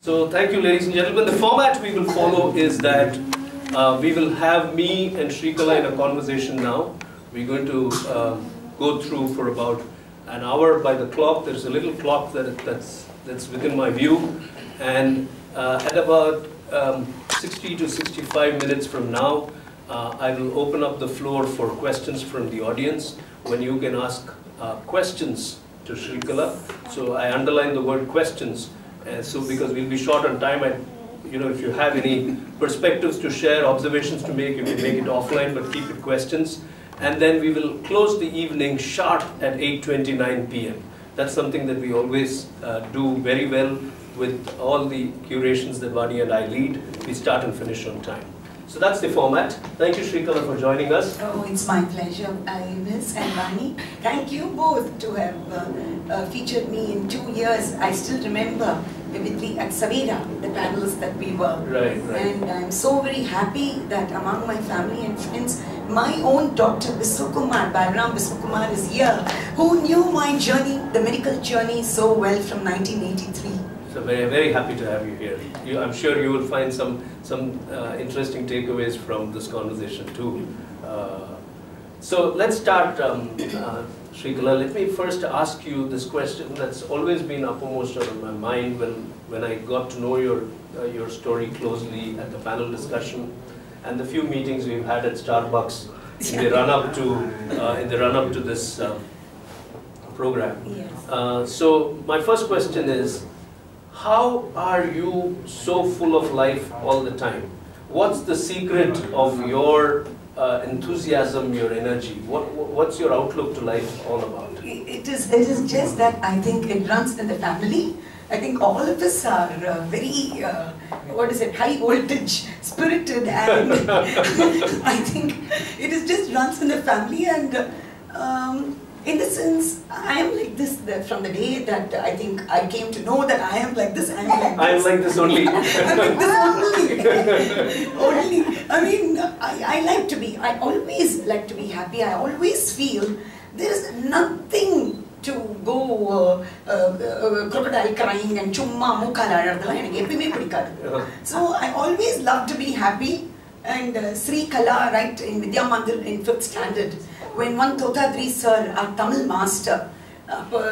So thank you, ladies and gentlemen. The format we will follow is that we will have me and Srekala in a conversation now. We're going to go through for about an hour by the clock. There's a little clock that's within my view. And at about 60 to 65 minutes from now, I will open up the floor for questions from the audience, when you can ask questions to Srekala. So I underline the word questions. Because we'll be short on time, and if you have any perspectives to share, observations to make, you can make it offline, but keep it questions. And then we will close the evening sharp at 8:29 p.m. That's something that we always do very well with all the curations that Vani and I lead. We start and finish on time. So that's the format. Thank you, Srekala, for joining us. Oh, it's my pleasure, Miss and Vani. Thank you both to have featured me in 2 years. I still remember vividly at Savera, the panels that we were. Right. And I'm so very happy that among my family and friends, my own Dr. Vishwakumar, Balram Vishwakumar is here, who knew my journey, the medical journey so well from 1983. So very, very happy to have you here. I'm sure you will find some interesting takeaways from this conversation too. So let's start, Srekala. Let me first ask you this question that's always been uppermost on my mind when I got to know your story closely at the panel discussion and the few meetings we've had at Starbucks in the run up to this program. Yes. So my first question is, how are you so full of life all the time? What's the secret of your enthusiasm, your energy? What's your outlook to life all about? It is just that I think it runs in the family. I think all of us are very, high voltage, spirited, and I think it is just runs in the family. And in the sense, I am like this from the day that I think I came to know that I am like this. I am like this only. I'm like this only. I mean, I like to be. I always like to be happy. I always feel there is nothing to go crocodile crying and chumma mukala. So I always love to be happy. And Srekala, right in Vidya Mandir in 5th standard, when one Totadri sir, our Tamil master,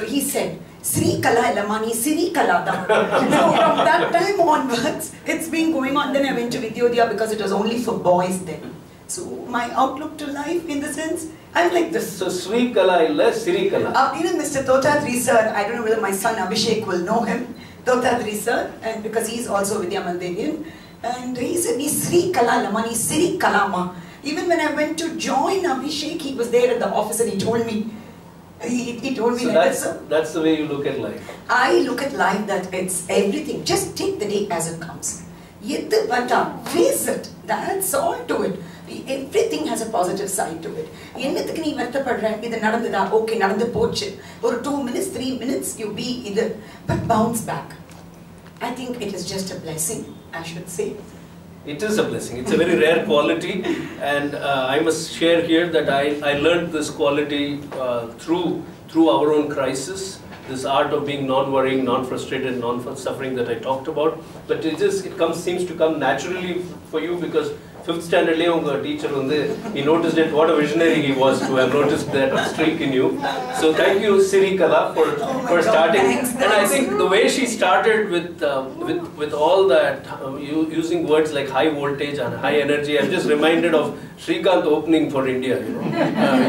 he said, Srekala Lamani, Srekala da. So from that time onwards, it's been going on. Then I went to Vidyodhya because it was only for boys then. So my outlook to life, in the sense, I'm like this. So Srekala illa Srekala. Even Mr. Totadri sir, I don't know whether my son Abhishek will know him, Totadri sir, and because he's also Vidya Mandirian. And he said, Srekala Lamani, Srekala ma. Even when I went to join Abhishek, he was there at the office and he told me, he told me so like that. That's the way you look at life. I look at life that it's everything. Just take the day as it comes. Face it. That's all to it. Everything has a positive side to it. Okay, for 2 minutes, 3 minutes, you be either. But bounce back. I think it is just a blessing, I should say. It is a blessing. It's a very rare quality, and I must share here that I learned this quality through our own crisis. This art of being non-worrying, non-frustrated, non-suffering that I talked about. But seems to come naturally for you, because 5th standard teacher, he noticed it, what a visionary he was to have noticed that streak in you. So thank you, Srekala, for starting. Thanks. And I think the way she started with all that, using words like high voltage and high energy, I'm just reminded of Srikanth opening for India.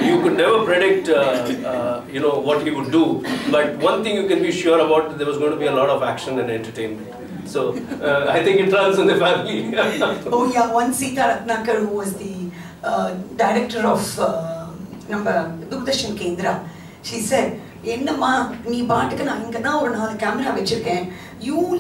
You could never predict what he would do, but one thing you can be sure about, there was going to be a lot of action and entertainment. So I think it runs in the family. Oh yeah, one Sita Ratnakar, who was the director of Dukdashan Kendra, she said, you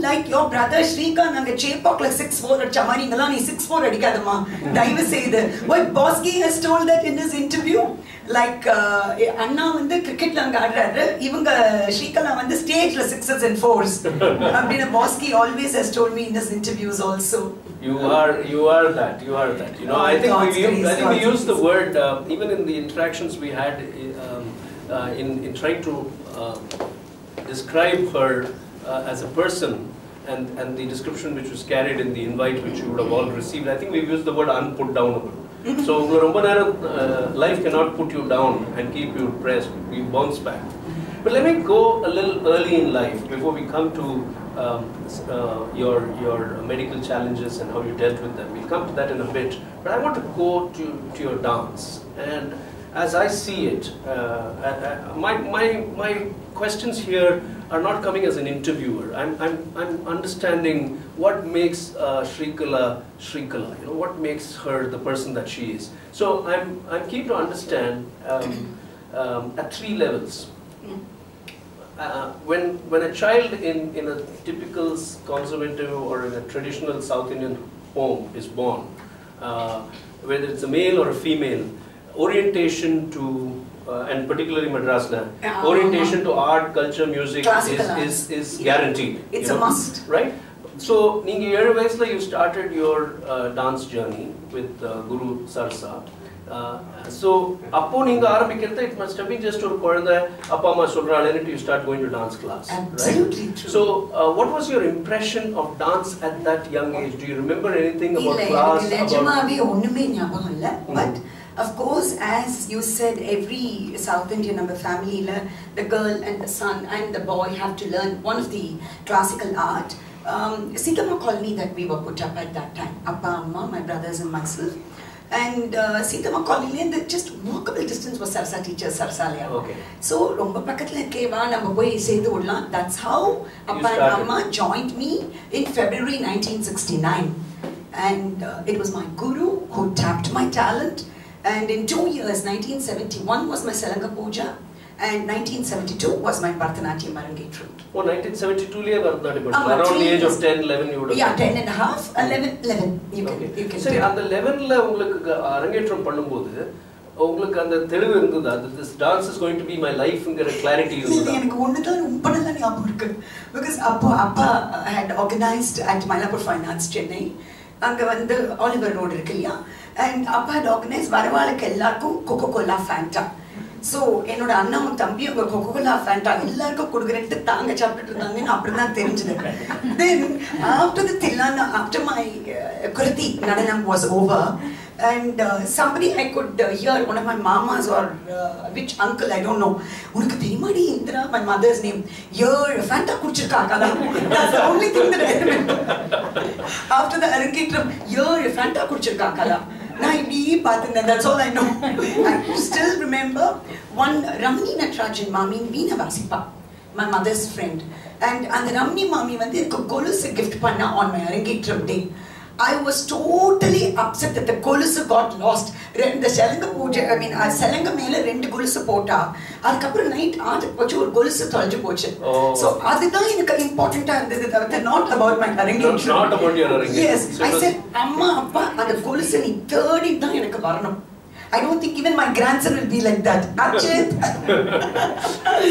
like your brother Srekant, and the Chepok like 6'4" at Chamani Ngalani 6'4" adikadama. Dive say that. What Bosky has told that in his interview, like Anna on the cricket langadra, even Srekala on the stage the 6s and 4s. Bosky always has told me in his interviews also. You are that. I think we use the word even in the interactions we had in trying to describe her as a person. and the description which was carried in the invite which you would have all received, I think we've used the word unputdownable. So life cannot put you down and keep you pressed, you bounce back. But let me go a little early in life before we come to your medical challenges and how you dealt with them. We'll come to that in a bit. But I want to go to your dance. And as I see it, my questions here are not coming as an interviewer. I'm understanding what makes Srekala Srekala. You know, what makes her the person that she is. So I'm keen to understand at 3 levels. When a child in a typical conservative or in a traditional South Indian home is born, whether it's a male or a female, orientation to and particularly Madras, orientation to art, culture, music is guaranteed. It's a must, right? So, you started your dance journey with Guru Sarsa. So, it must have been just you start going to dance class. Absolutely right? True. So, what was your impression of dance at that young age? Do you remember anything about class? But of course, as you said, every South Indian family, the girl and the son and the boy have to learn one of the classical art. Sikama colony that we were put up at that time, Appa, Amma, my brothers and myself. And Sikama colony, the just walkable distance was Sarsa teacher, Sarsalaya. Okay. So, that's how Appa and Amma joined me in February 1969. And it was my guru who tapped my talent. And in 2 years, 1971 was my Salanga Puja, and 1972 was my Bharatanatyam Arangetram. Oh, 1972 around the age of 10, 11 you would have. Yeah, 10 and a half, 11. You can so, at the 11 Arangetram Pandumbodhu, this dance is going to be my life and get a clarity. Because Appa had organized at Mylapore Fine Arts, Chennai. Oliver Road and Appa had organized Coca-Cola Fanta. So, enoda annam thambiyum Coca-Cola Fanta ellarkum kudukurettu thaanga saapittu then after the Tilana, after my Kurati Nadanam was over, and somebody I could hear, one of my mamas or which uncle, I don't know, unakku theriyumadi Indra, my mother's name, your Fanta kudichirukka. That's the only thing that I remember. After the Arangetram, your Fanta kudichirukka. That's all I know. I still remember one Ramani Natrajan Mami Veena Vasipa, my mother's friend. And the Ramani Mami vandhu Kolusu gift panna on my Arangetram day. I was totally upset that the Kolusu got lost. The Salanga Puja, I mean, Salanga Mela rendu Kolusu pota. Adukapra night aadukku pochu or Kolusu tholju pochu. So adudha enakku important not about my Arangetram. Not about your Arangetram. Yes, so I said, Amma, Appa, and the Kolusu ni third in enakku varanam. I don't think even my grandson will be like that.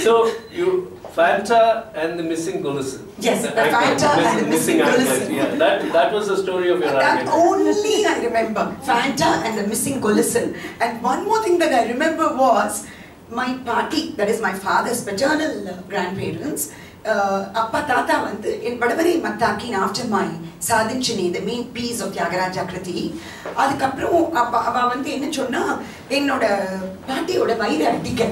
So you Fanta and the missing Golusu. Yes, the Fanta and the missing Golusu. Yeah, that was the story of your That only I remember. Fanta and the missing Golusu. And one more thing that I remember was my party, that is my father's paternal grandparents. Appa Tata vandu in Vadavari Mattakin after my Sadinchini, the main piece of Tyagaraja Kriti. Adukapram Appa vandu enna sonna ennoda party-oda vaira adika.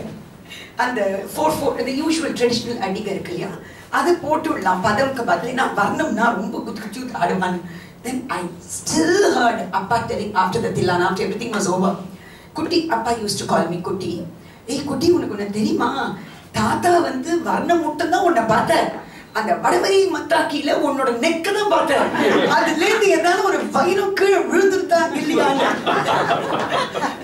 And the usual traditional adiga irukilla. Adu pottudlam padamku badali na varnam na romba gutkuchu aaduvan. Then I still heard Appa telling after the Tilana, after everything was over. Kutti, Appa used to call me Kutti. Hey Kutti, unakku unna theriyuma? Tata vandu varnam muttam da unna paatha. அந்த வடவரி மத்தாக்கில உன்னோட நெக்க தான் பார்த்தேன். அதுல இருந்து ஏதாவது ஒரு வைரம் கீழே விழுந்துட்டா இல்லையா?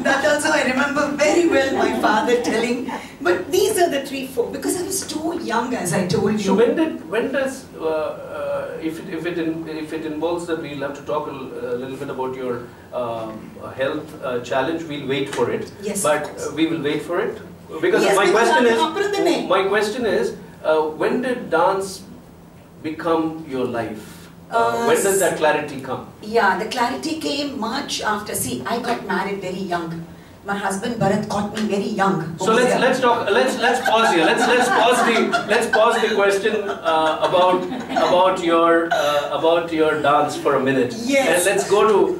That also I remember very well my father telling. But these are the 3-4 because I was too young, as I told you. So when does if it involves that, we'll have to talk a little bit about your health challenge. We'll wait for it. Yes, but we will wait for it because yes, my question is. When did dance become your life? When does that clarity come? Yeah, the clarity came much after. See, I got married very young. my husband Bharat caught me very young. So let's pause here. Let's pause the question about your dance for a minute. Yes. And let's go to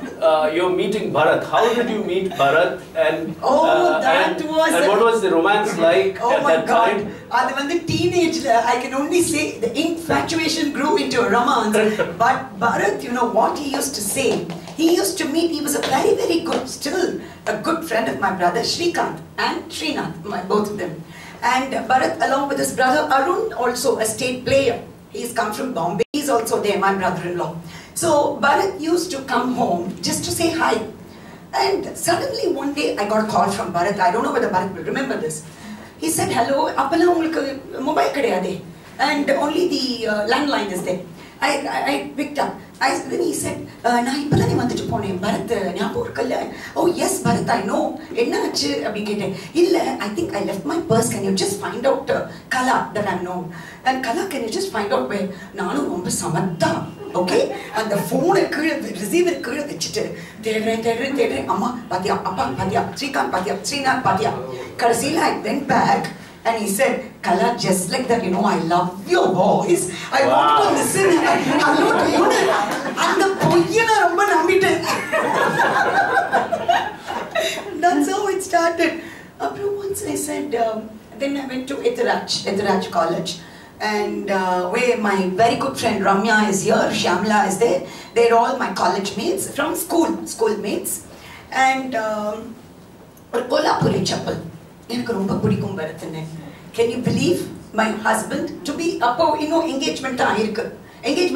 your meeting Bharat. How did you meet Bharat? And what was the romance like at that time? When the teenage, I can only say the infatuation grew into a romance. But Bharat, you know what he used to say? He used to meet, he was a very, very good, still a good friend of my brother Srikant and Srinath, both of them. And Bharat, along with his brother Arun, also a state player. He's come from Bombay, he's also there, my brother-in-law. So Bharat used to come home just to say hi. And suddenly one day I got a call from Bharat. I don't know whether Bharat will remember this. He said, hello, appala ungalku mobile kadiyade, and only the landline is there. I picked up. Then he said, "Na ippa ni vandittu pone Bharat nyabam irukalla." Oh yes, Bharat, I know. Enna achu apdi kette. Illa, I think I left my purse. Can you just find out Kala that I'm known? And Kala, can you just find out where? Nanu romba samatha. Okay? And the phone receiver vechittu thedren amma patiya appa patiya Srikant patiya Srinath patiya. Kadasila I went back. And he said, Kala, just like that, you know, I love your voice. I want to listen. Hello to you. And the poyyana romba nambitten. That's how it started. After once I said, then I went to Ethiraj College. And where my very good friend Ramya is here, Shyamla is there. They're all my college mates from schoolmates. And Kolhapuri chapel. Can you believe my husband to be engagement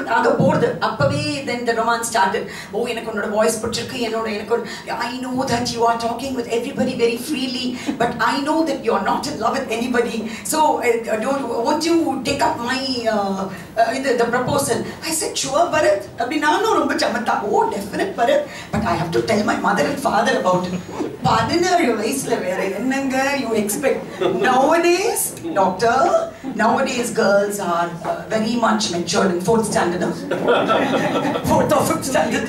aga board appave, then the romance started. Oh, enakku voice puttirukku, I know that you are talking with everybody very freely, but I know that you are not in love with anybody, so won't you take up my the proposal? I said, sure Bharat. Abhi nanu romba chamatha. Oh, definite Bharat, but I have to tell my mother and father about it. 16 vayasla vera ennanga you expect. Nowadays girls are very much matured in 4th standard. 4th or 5th standard.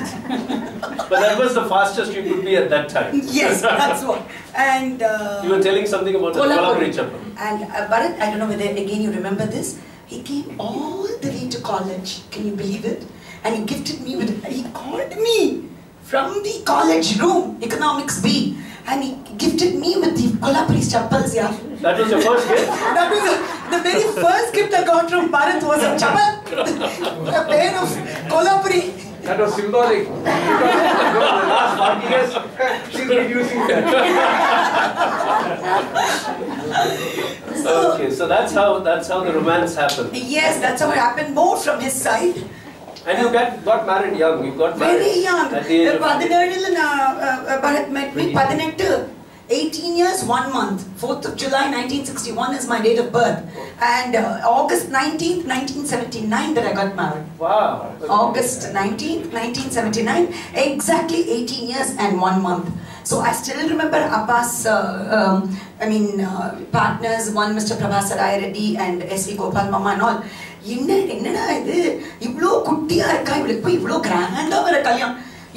But that was the fastest you could be at that time. Yes, that's what. And you were telling something about the Kolhapuri chapel. And Bharat, I don't know whether again you remember this. He came all the way to college. Can you believe it? And he gifted me with. He called me from the college room, Economics B, and he gifted me with the Kolhapuri chappals. Yeah. That was your first gift? That was the very first gift I got from Bharat was a chappal, a pair of Kolhapuri. That was symbolic. Because the last 40 years, she's been using that. Okay, so that's how the romance happened. Yes, that's how it happened. More from his side. And you got married young. You got married very young. At the age of Bharat met me 18 years, 1 month. 4th of July 1961 is my date of birth. And August 19th, 1979 that I got married. Wow. August 19th, 1979. Exactly 18 years and 1 month. So I still remember Appa's, partners, one Mr. Prabhasar Reddy and S.V. Gopal Mama and all. You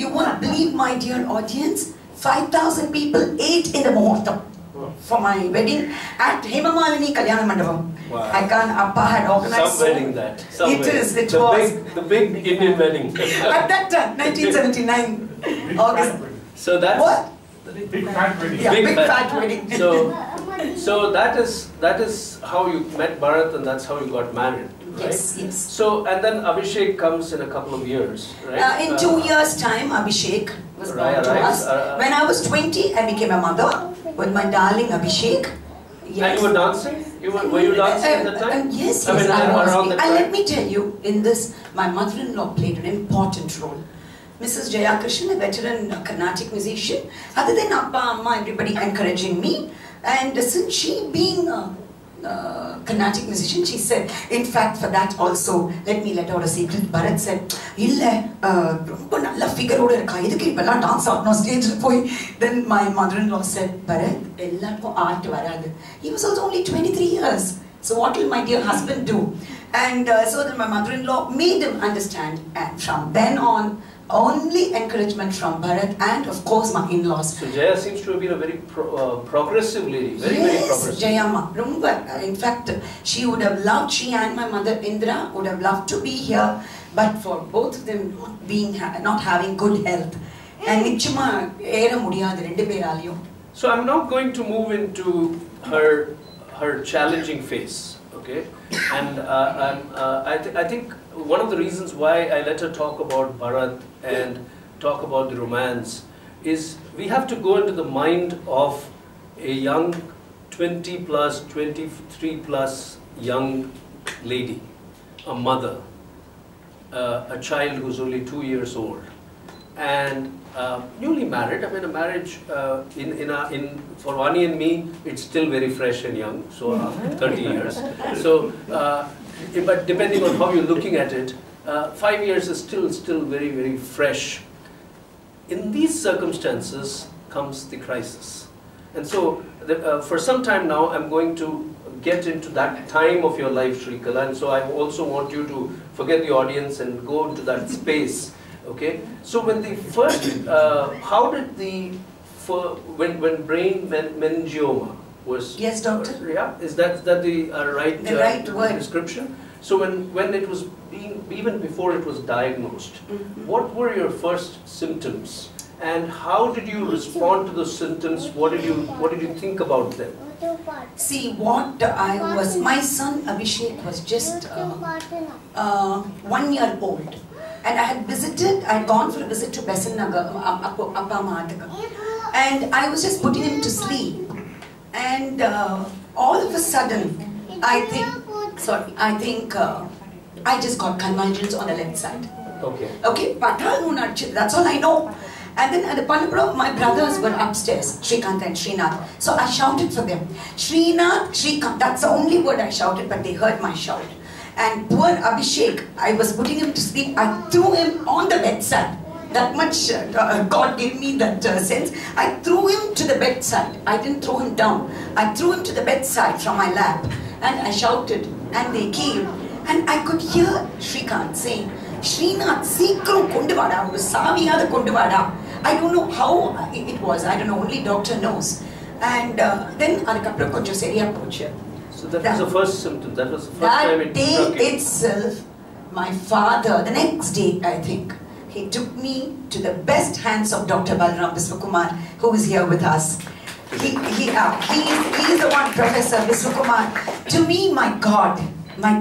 won't believe, my dear audience, 5,000 people, 8 in the Muhurtam for my wedding at Hemamalini Kalyana Mandapam. Wow. I can't, Appa had organized. Some wedding that. It was. The big Indian wedding. At that time, 1979, August. So that's... What? Big fat wedding. Yeah, big fat wedding. So that is how you met Bharat and that's how you got married, right? Yes, yes. So, and then Abhishek comes in a couple of years, right? In 2 years' time, Abhishek was born to us. When I was 20, I became a mother with my darling Abhishek. Yes. And you were dancing? Were you dancing at the time? Yes, I mean, I was. around that time? Let me tell you, in this, my mother-in-law played an important role. Mrs. Jaya Krishnan, a veteran Carnatic musician. Other than Appa, Amma, everybody encouraging me. And since she being a Carnatic musician, she said, in fact, for that also, let out a secret. Bharat said, "Illa, romba nalla figure oda irukka. Idukku ipella dance aadno stage la poi." Then my mother-in-law said, "Bharat, ellarku art varadu." He was also only 23 years. So what will my dear husband do? And so then my mother-in-law made him understand. And from then on, Only encouragement from Bharat and of course my in-laws. So Jaya seems to have been a very progressive lady, very progressive. Jayamma, in fact, she would have loved, she and my mother Indra would have loved to be here, but for both of them not having good health. And nichama era mudiyadhu rendu peraliyum. So I'm now going to move into her challenging phase, okay? And I think one of the reasons why I let her talk about Bharat and talk about the romance is we have to go into the mind of a young 20 plus, 23 plus young lady, a mother, a child who's only 2 years old, and newly married. I mean, a marriage for Vani and me, it's still very fresh and young, so 30 years. So, but depending on how you're looking at it, 5 years is still very, very fresh. In these circumstances comes the crisis. And so, for some time now, I'm going to get into that time of your life, Srekala, and so I also want you to forget the audience and go into that space. Okay, so when the first, how did when brain meningioma was? Yes, doctor. Yeah, is that the right word description? So when it was even before it was diagnosed, what were your first symptoms, and how did you respond to those symptoms? What did you think about them? See, my son Abhishek was just 1 year old. And I had gone for a visit to Besant Nagar, Appa Mahataka. And I was just putting him to sleep. And all of a sudden, I think I just got convulsions on the left side. Okay. Okay, that's all I know. And then at the Panapura, my brothers were upstairs, Srikant and Srinath. So I shouted for them. Srinath, Srikant, that's the only word I shouted, but they heard my shout. And poor Abhishek, I was putting him to sleep, I threw him on the bedside. That much God gave me that sense. I threw him to the bedside. I didn't throw him down. I threw him to the bedside from my lap. And I shouted, and they came. And I could hear Srikant saying, Srinath, seekram kondu vada, saviyada kondu vada. I don't know how it was. I don't know, only doctor knows. And then adukapra konjam seriya pochu. So that was the first symptom. That was the first time it day struck you. itself, my father, the next day I think, he took me to the best hands of Dr. Balram Viswakumar, who is here with us. He is the one, Professor Viswakumar. To me, my God, my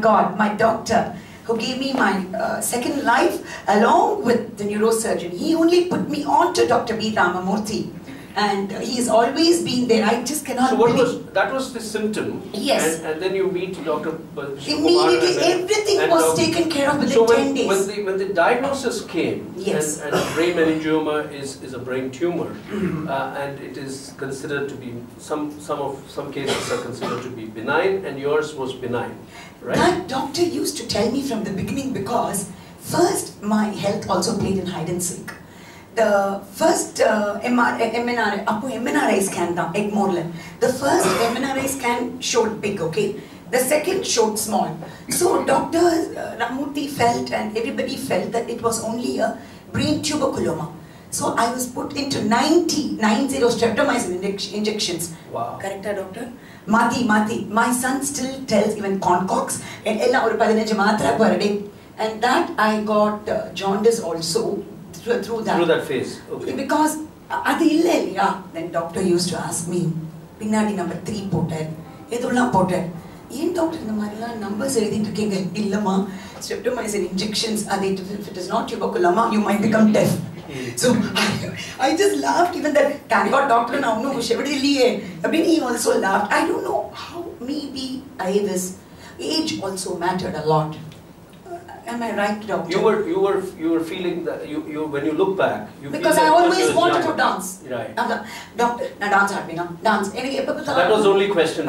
doctor, who gave me my second life along with the neurosurgeon. He only put me on to Dr. B. Ramamurthy. And he's always been there. I just cannot believe. That was the symptom. Yes. And then you meet Dr. Immediately everything was taken care of within 10 days. When the diagnosis came, yes, and brain meningioma is a brain tumor, and it is considered to be, some cases are considered to be benign, and yours was benign, right? That doctor used to tell me from the beginning, because first my health also played in hide and seek. The first MNRI scan, Egmorland. The first MNRI scan showed big, okay? The second showed small. So Dr. Ramurthy felt, and everybody felt, that it was only a brain tuberculoma. So I was put into 90 streptomycin injections. Wow. Correct, doctor? Mati. My son still tells even Concox, and ella oru 15 matra per day. And that I got jaundice also. Through that phase, okay. Because then doctor used to ask me, Pinnadi number 3 potter, Edula potter. Yen doctor in the Marilla numbers everything to king illama, streptomycin injections, if it is not tuberculoma, you might become deaf. So I just laughed, even that can got doctor now, no, he also laughed. I don't know how, maybe age also mattered a lot. Am I right, doctor? You were feeling that when you look back, because I always wanted to dance. Right. Doctor, na dance aadina, dance. That was the only question.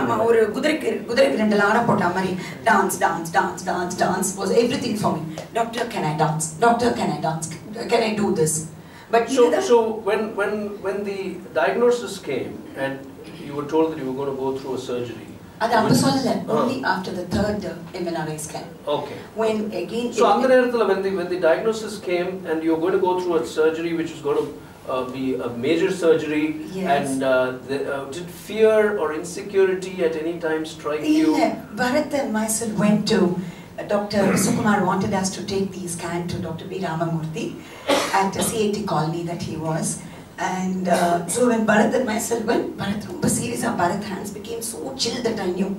Dance was everything for me. Doctor, can I dance? Doctor, can I dance? Can I do this? But so when the diagnosis came and you were told that you were going to go through a surgery, Only after the third MRI scan. Okay. When again. So when the diagnosis came and you're going to go through a surgery which is going to be a major surgery, yes. And did fear or insecurity at any time strike you? Bharat and myself went to Dr. Sukumar wanted us to take the scan to Dr. B. Ramamurthy at the CAT colony that he was. And so when Bharat and myself went, Bharat rumba serious, Bharat hands became so chill that I knew.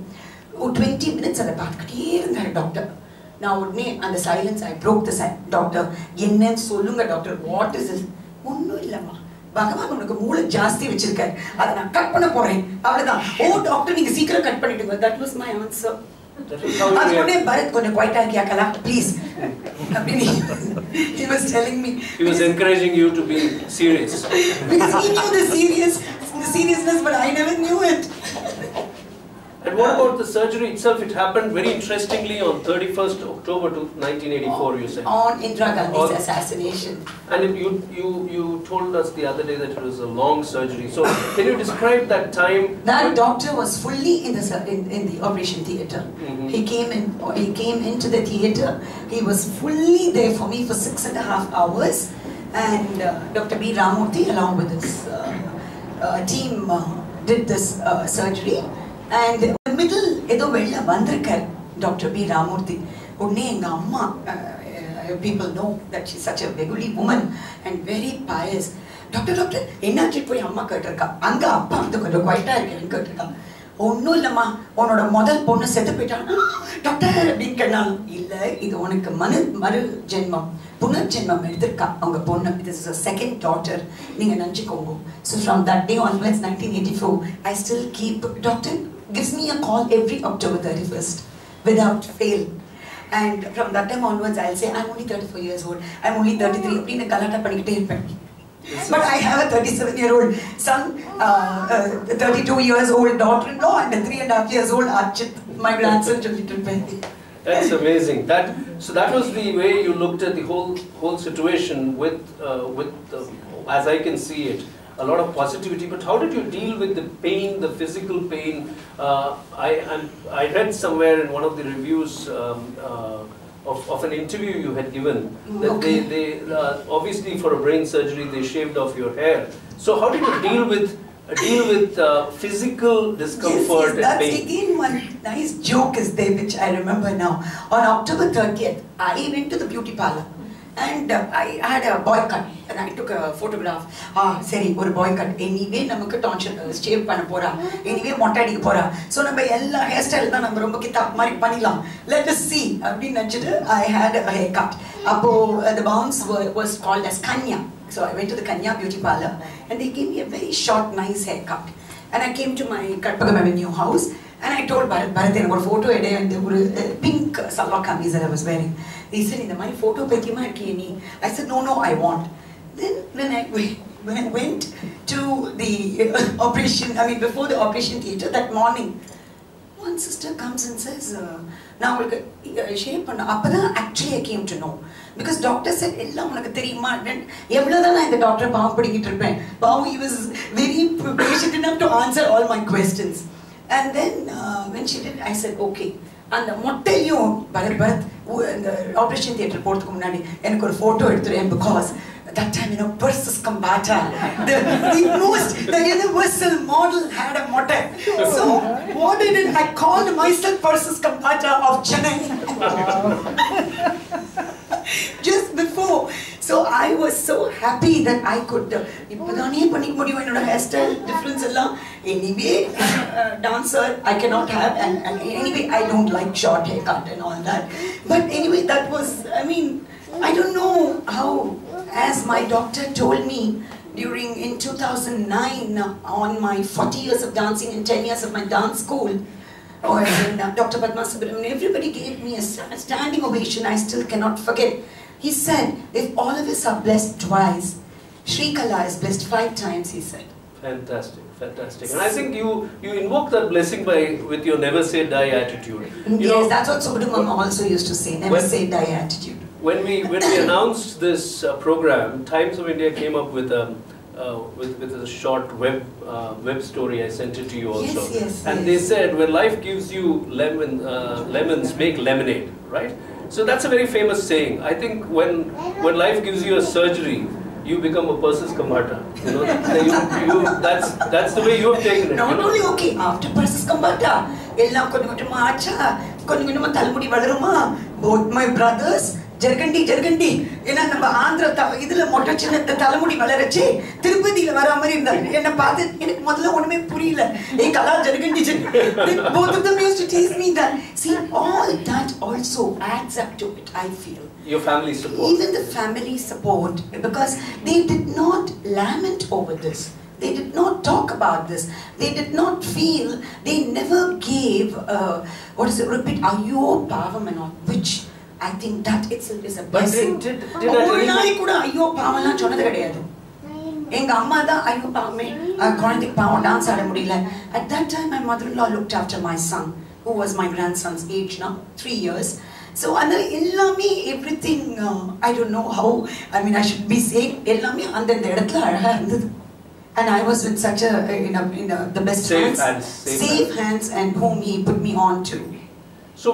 20 minutes at the doctor. Now on the silence I broke the silence. Doctor, doctor, what is this? Bhagavan unakku moola jaasti vechirukkaru. Adha na cut panna poren. Avladha. Oh doctor neenga seekara cut pannidunga. That was my answer. That was how you reacted. Bharat konja quiet aagiya kala please. He was telling me. He was encouraging you to be serious. Because he knew the seriousness, but I never knew it. And what about the surgery itself? It happened very interestingly on 31st October 1984, you said. On Indira Gandhi's assassination. And you told us the other day that it was a long surgery. So can you describe that time? That doctor was fully in the operation theatre. Mm-hmm. He came into the theatre. He was fully there for me for 6.5 hours. And Dr. B. Ramamurthy along with his team did this surgery. And in the middle, Dr. B. Ramamurthy. People know that she's such a Beguli woman and very pious. Doctor, ennachi poi amma kettirka. Anga appa vandu konja quiet ah irukku kettirka. Onnu illama unoda modal ponnu settu poita. Doctor appdi kenal illa idu unakku maru janmam punar janmam eduthirka avanga ponnu. This is a second daughter neenga nanchikongo. So from that day onwards 1984 I still keep doctor gives me a call every October 31st without fail. And from that time onwards, I'll say, I'm only 34 years old, I'm only 33, but I have a 37-year-old son, 32 years old daughter-in-law, and a 3.5 years old Archit, my grandson, to little baby. That's amazing. So that was the way you looked at the whole situation with as I can see it, a lot of positivity. But how did you deal with the pain, the physical pain? I read somewhere in one of the reviews of an interview you had given that okay. they obviously for a brain surgery they shaved off your hair. So how did you deal with physical discomfort and that's pain? Again one nice joke is there which I remember now. On October 30th, I went to the beauty parlor. And I had a boycott and I took a photograph. Seri, or boycott. Anyway, namakku tonsil shave panna pora. Anyway, motta adikka pora. So namba ella hairstyle da namba romba kitta mari panilam. Let us see. Abdi nanchittu I had a haircut. Appo the bounce was called as Kanya. So I went to the Kanya beauty parlor and they gave me a very short, nice haircut. And I came to my Katpagam Avenue house. And I told Bharat, I got a photo and a pink salwar kameez that I was wearing. He said, in the my photo I said, no, I want. Then when I went to the operation, before the operation theatre that morning, one sister comes and says, now shape actually I came to know. Because doctor said, the doctor he was very patient enough to answer all my questions. And then when she did, I said, okay. And the Bharat, the operation theatre and a photo because that time, Persis Kambata, the universal model had a motto. So what I did, I called myself Persis Kambata of Chennai. Just before. So I was so happy that I could hairstyle difference anyway dancer I cannot have and anyway I don't like short haircut and all that. But anyway that was I don't know how, as my doctor told me in 2009 on my 40 years of dancing and 10 years of my dance school, or Dr. Padma Subramanian, everybody gave me a standing ovation. I still cannot forget. He said, if all of us are blessed twice, Srekala is blessed 5 times, he said. Fantastic. And I think you invoke that blessing with your never say die attitude. Yes, that's what Subramanian also used to say, never say die attitude. When we announced this program, Times of India came up with with a short web story. I sent it to you also. Yes, yes, and yes. they said, when life gives you lemons, make lemonade, right? So that's a very famous saying. I think when life gives you a surgery, you become a Persis Kambata. You know, that's the way you have taken it. Not only okay, after Persis Kambata, both my brothers, Jargandi, ஏன்னா நம்ம ஆந்திர இதுல மொட்டை சின்ன தலைமுடி வளரச்சு திருப்பதியில வர மாதிரி இருந்தாங்க. என்ன பார்த்து எனக்கு முதல்ல ஒண்ணுமே புரியல. ஏ கலா ஜர்கண்டி both of them used to tease me that. See, all that also adds up to it, I feel. Your family support. Even the family support, because they did not lament over this. They did not talk about this. They did not feel, they never gave, repeat, ayyo pavam and all, which I think that itself is a blessing. But did ஒரு நாளைக்கு கூட ஐயோ பாவம்லாம் சொன்னது கிடையாது. எங்க அம்மா தான் ஐயோ பாவமே குழந்தைக்கு பாவம் டான்ஸ் ஆட முடியல. At that time my mother-in-law looked after my son, who was my grandson's age now, 3 years. So எல்லாமே everything, I don't know how, I mean I should be saying எல்லாமே அந்த இடத்துல அழகா இருந்தது. And I was with such the best safe hands and whom he put me on to. So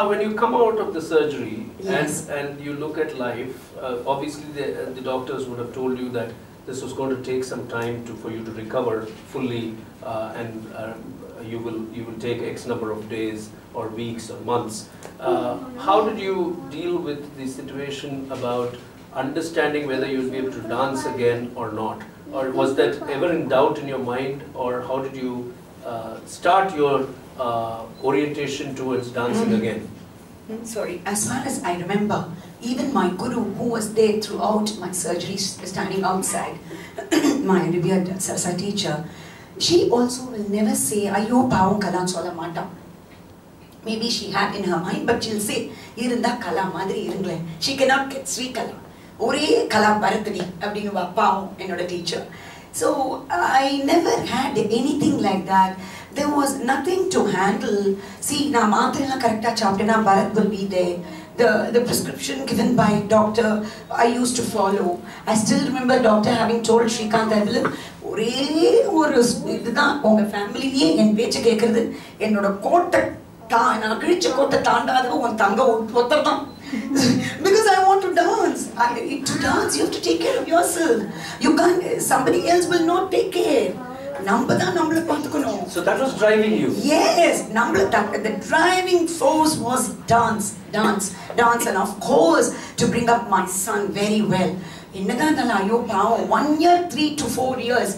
when you come out of the surgery, yes, and you look at life, obviously the doctors would have told you that this was going to take some time for you to recover fully, and you will take X number of days or weeks or months. How did you deal with the situation about understanding whether you would be able to dance again or not? Or was that ever in doubt in your mind? Or how did you start your orientation towards dancing again? Sorry, as far as I remember, even my guru, who was there throughout my surgery, standing outside, my revered Sarsa teacher, she also will never say, "Ayyo pavam kalam solla maata." Maybe she had in her mind, but she'll say, "Irunda kala madri irungle." She cannot get Srekala. Ore kala bharatani abdinu pavam enoda teacher. So I never had anything like that. There was nothing to handle. See, na maatrilla correcta chaptena Bharat will be there. The prescription given by doctor, I used to follow. I still remember doctor having told Shrikant, I will ஒரே ஒரு இதுதான் உங்க ஃபேமிலியே என் பேச்சு கேட்கறது, என்னோட கோட்டை நான் கிழிச்ச கோட்டை தாண்டாதவ உன் தங்க ஒருத்தர் தான். Because I want to dance. To dance, you have to take care of yourself. You can't, somebody else will not take care. So that was driving you? Yes, the driving force was dance, and of course to bring up my son very well. 1 year, 3 to 4 years.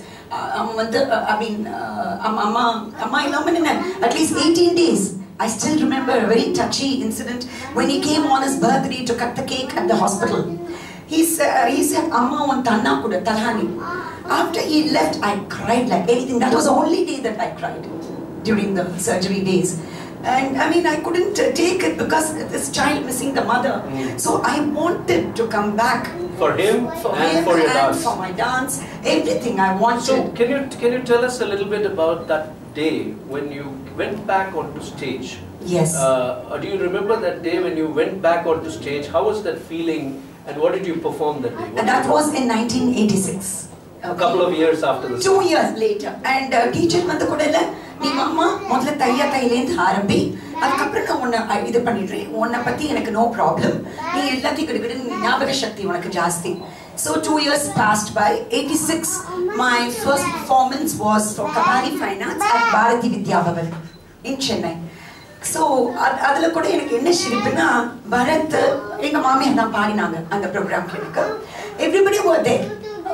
At least 18 days. I still remember a very touchy incident when he came on his birthday to cut the cake at the hospital. He said, "Amma on tanna kuda talhani." After he left, I cried like anything. That was the only day that I cried during the surgery days. And I mean, I couldn't take it because this child missing the mother. So I wanted to come back. For him and for your dance. For my dance, everything I wanted. So can you tell us a little bit about that day when you went back onto stage? Yes. Do you remember that day when you went back onto stage? How was that feeling, and what did you perform that day? And that was in 1986. A couple of years after this. 2 years later. And teacher வந்து கூட இல்ல, நீ அம்மா முதல்ல தையிலேந்து ஆரம்பி, அதுக்கப்புறம் நான் உன்னை இது பண்ணிடுறேன், உன்னை பத்தி எனக்கு நோ ப்ராப்ளம், நீ எல்லாத்தையும் கிட்ட ஞாபக சக்தி உனக்கு ஜாஸ்தி. So 2 years passed by. 86, my first performance was for Kabari Finance at Bharati Vidya Bhavan in Chennai. So அதுல கூட எனக்கு என்ன சிரிப்புனா, பரத் எங்க மாமியார் தான் பாடினாங்க அந்த ப்ரோக்ராம்க்கு எனக்கு. Everybody were there.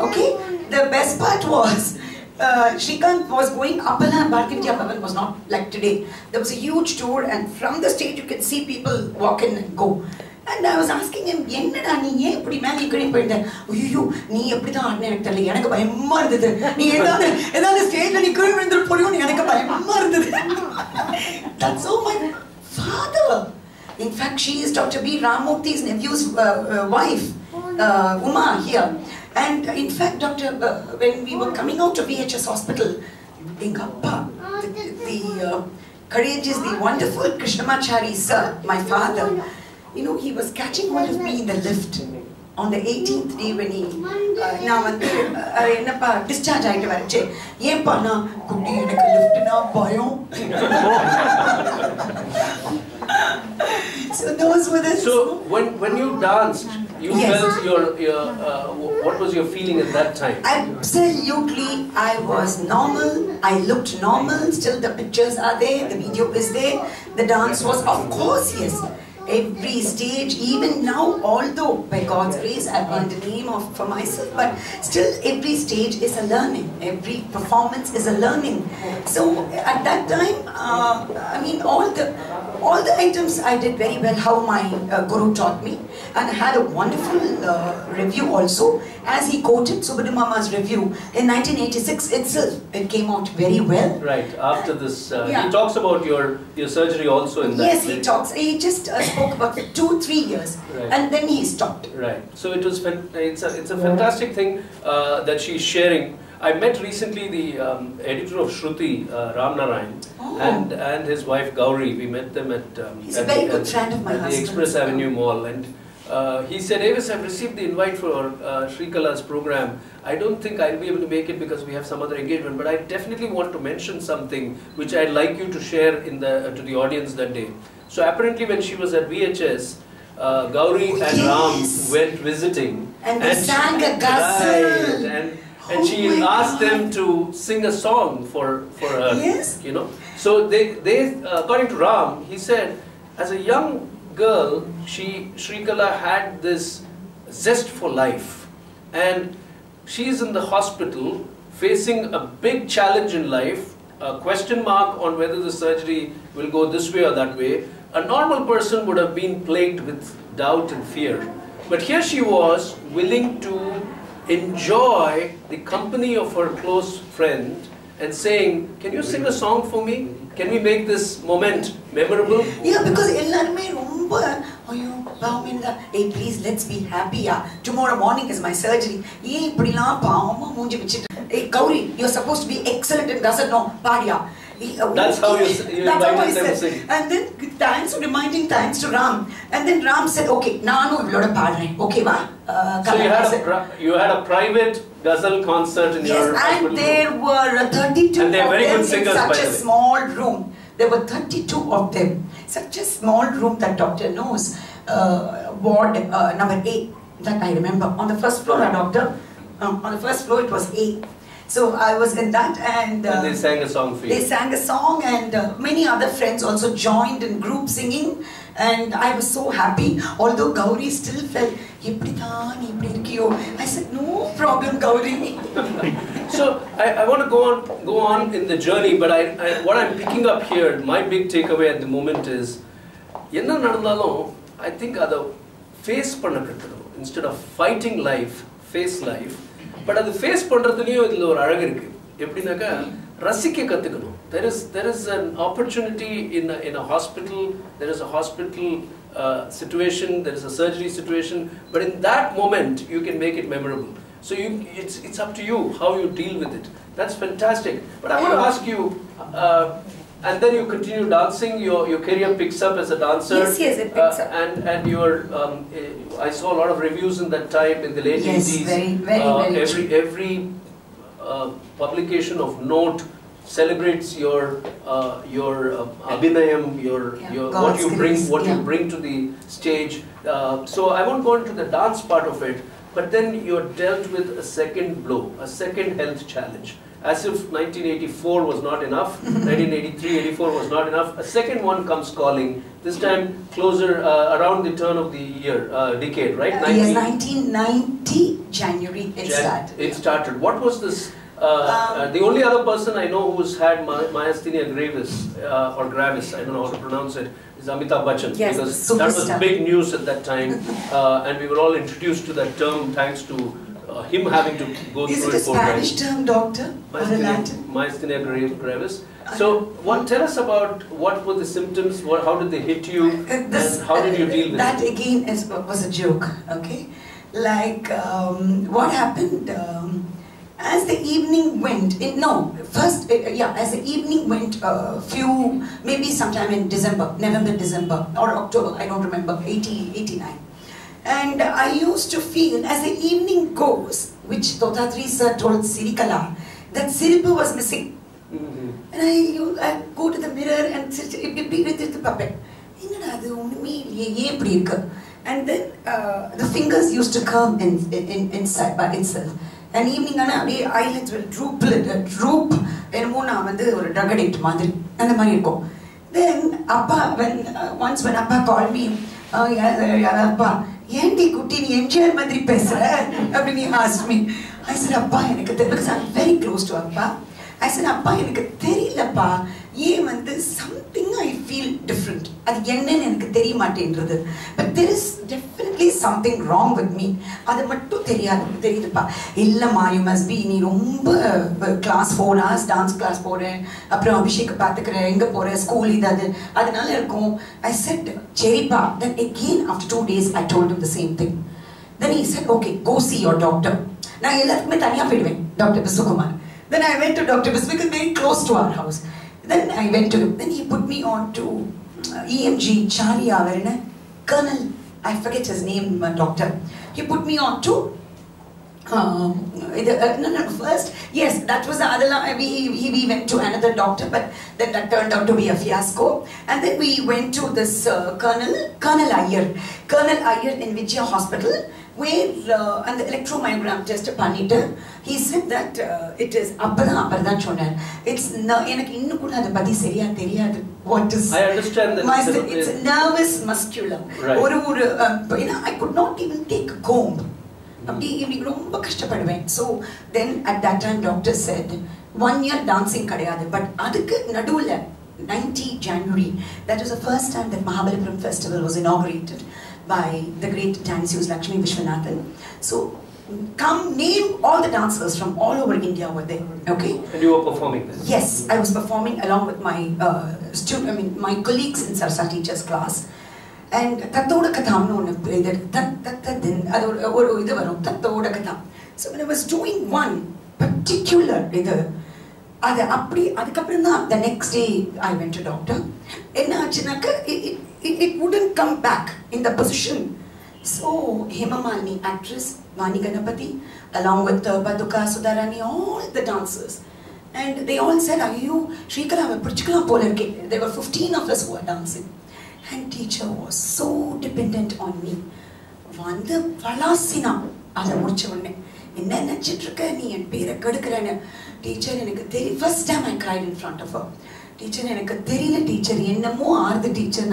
Okay? The best part was Shrikant was going up and Bharati Vidya Bhavan was not like today. There was a huge tour and from the stage you could see people walk in and go. And I was asking him, "Ennada nee yen ipdi magi kudi poidda?" "Ayyo, nee eppadi dhaan aadna enakku theriyala, enakku bayamma irundhudu. Nee edha stage la nee kudi vindru poriyum enakku bayamma irundhudu." That's so my father. In fact, she is Dr. B. Ramurthy's nephew's wife, Uma here. And in fact, doctor, when we were coming out of VHS hospital, the courageous, the wonderful Krishnamachari sir, my father, he was catching hold of me in the lift. on the 18th day when he நான் வந்து என்னப்பா discharge ஆயிட்டு வரச்சே ஏன்பா நான் குட்டி எனக்கு லிஃப்ட்னா பயம். So those were the. So when you danced, you felt your what was your feeling at that time? Absolutely, I was normal. I looked normal. Still, the pictures are there. The video is there. The dance was, of course, yes. Every stage, even now, although by God's grace I've earned a name for myself, but still every stage is a learning. Every performance is a learning. So at that time, I mean, all the items I did very well. How my guru taught me, and I had a wonderful review also, as he quoted Subramania's review in 1986 itself. It came out very well. Right after this, he talks about your surgery also in that. Yes, he talks. He just spoke about 2-3 years, and then he stopped. Right. So it's a fantastic thing that she's sharing. I met recently the editor of Shruti, Ram Narayan, and his wife Gauri. We met them at he's a very good friend of my husband. The Express Avenue Mall, and he said, Avis, I've received the invite for Srekala's program. I don't think I'll be able to make it because we have some other engagement, but I definitely want to mention something which I'd like you to share to the audience that day. So apparently when she was at VHS, Gauri and Ram went visiting, and they sang a ghazal, and she asked them to sing a song for her. Yes. You know, so they according to Ram, he said, as a young girl, Srekala had this zest for life, and she's in the hospital facing a big challenge in life, a question mark on whether the surgery will go this way or that way. A normal person would have been plagued with doubt and fear, but here she was willing to enjoy the company of her close friend and saying, can you sing a song for me? Can we make this moment memorable? Yeah, because எல்லாருமே ரொம்ப ஐயோ பாவமில்ல. Hey, please, let's be happy. Tomorrow morning is my surgery. ஏன் இப்படிலாம் பாவமா மூஞ்சி வச்சிட்டு. Hey, Gauri, you're supposed to be excellent in ghazal. No, பாடியா. That's how you invited them to sing. And then thanks for reminding, thanks to Ram. And then Ram said, okay, naanu ivloda paadren. Okay va? So you had a private ghazal concert in your hospital. And there were 32 and of very them good singers, in such by a the way. small room. There were 32 of them. Such a small room that doctor knows. Ward number 8, that I remember. On the first floor, doctor. On the first floor, it was 8. So I was in that, and they sang a song for you. They sang a song, and many other friends also joined in group singing, and I was so happy. Although Gauri still felt, I said, no problem, Gauri. So I want to go on in the journey, but what I'm picking up here, my big takeaway at the moment is, enna nadandalum, I think ada face panna kattadum instead of fighting life, face life. But at the face பண்றதுலயும் இதுல ஒரு அழகு இருக்கு. எப்படினாக்கா ரசிக்க கத்துக்கணும். There is an opportunity in a hospital. There is a hospital situation. There is a surgery situation. But in that moment, you can make it memorable. So it's up to you how you deal with it. That's fantastic. But I want to ask you. And then you continue dancing. Your career picks up as a dancer. Yes, it picks up. And I saw a lot of reviews in that time in the late 80s. Yes, every publication of note celebrates your abhinayam, what you bring to the stage. So I won't go into the dance part of it, but then you're dealt with a second blow, a second health challenge. As if 1984 was not enough, 1983-84 was not enough. A second one comes calling. This time closer around the turn of the decade, right? Yes, 1990 January it started. What was this? The only other person I know who's had myasthenia gravis or gravis, I don't know how to pronounce it, is Amitabh Bachchan. Yes, because superstar. that was big news at that time, and we were all introduced to that term thanks to him having to go through it. Is it a Spanish term, doctor? Or a Latin? Myasthenia gravis. So, tell us about what were the symptoms, how did they hit you, and how did you deal with that it? That again was a joke, okay? Like, what happened, as the evening went, as the evening went, maybe sometime in November, December, or October, I don't remember, 89. And I used to feel, as the evening goes, which Totatri sir told Srekala, that Siripu was missing. And I go to the mirror and the puppet. And then the fingers used to come inside by itself. And evening eyelids will droop, and drug addict madri. Then Appa, once when Appa called me, Appa, Yendi Kuti enjoy madri pesra? He asked me. I said, Appa, because I'm very close to Appa. I said, Appa, enakku theriyalappa, something I feel different. But there is definitely something wrong with me. You must be in class 4 hours, dance class 4 school. I said, Cheripa. Then again, after 2 days, I told him the same thing. Then he said, okay, go see your doctor. Now, Dr. Visukumar. Then I went to Dr. Visukumar, because very close to our house. Then I went to him. Then he put me on to EMG, Charya, Colonel, I forget his name, doctor. He put me on to, first, yes, that was the other, we went to another doctor, but then that turned out to be a fiasco. And then we went to this Colonel Iyer in Vijaya Hospital, where and the electromyogram test panita, he said that it is it's what is, I understand that it's nervous muscular. Right. I could not even take a comb. So then at that time doctor said 1 year dancing kadayadu, but adukku nadula 90 January, that was the first time that Mahabalipuram festival was inaugurated by the great dance Lakshmi Vishwanathan. So come name all the dancers from all over India were there. Okay. And you were performing this? Yes, I was performing along with my my colleagues in Sarsa teachers class. And Tattoda Katham, so when I was doing one particular the next day I went to doctor. It wouldn't come back in the position. So Hemamalini, actress, Vani Ganapati, along with Paduka, Sudarani, all the dancers. And they all said, are you Srekala Bharat? There were 15 of us who were dancing. And teacher was so dependent on me. Vanda Valasina, Ada Murchavane. In then Chitraka, and Pera Kadakarana. Teacher, first time I cried in front of her. Teacher, teacher, the teacher,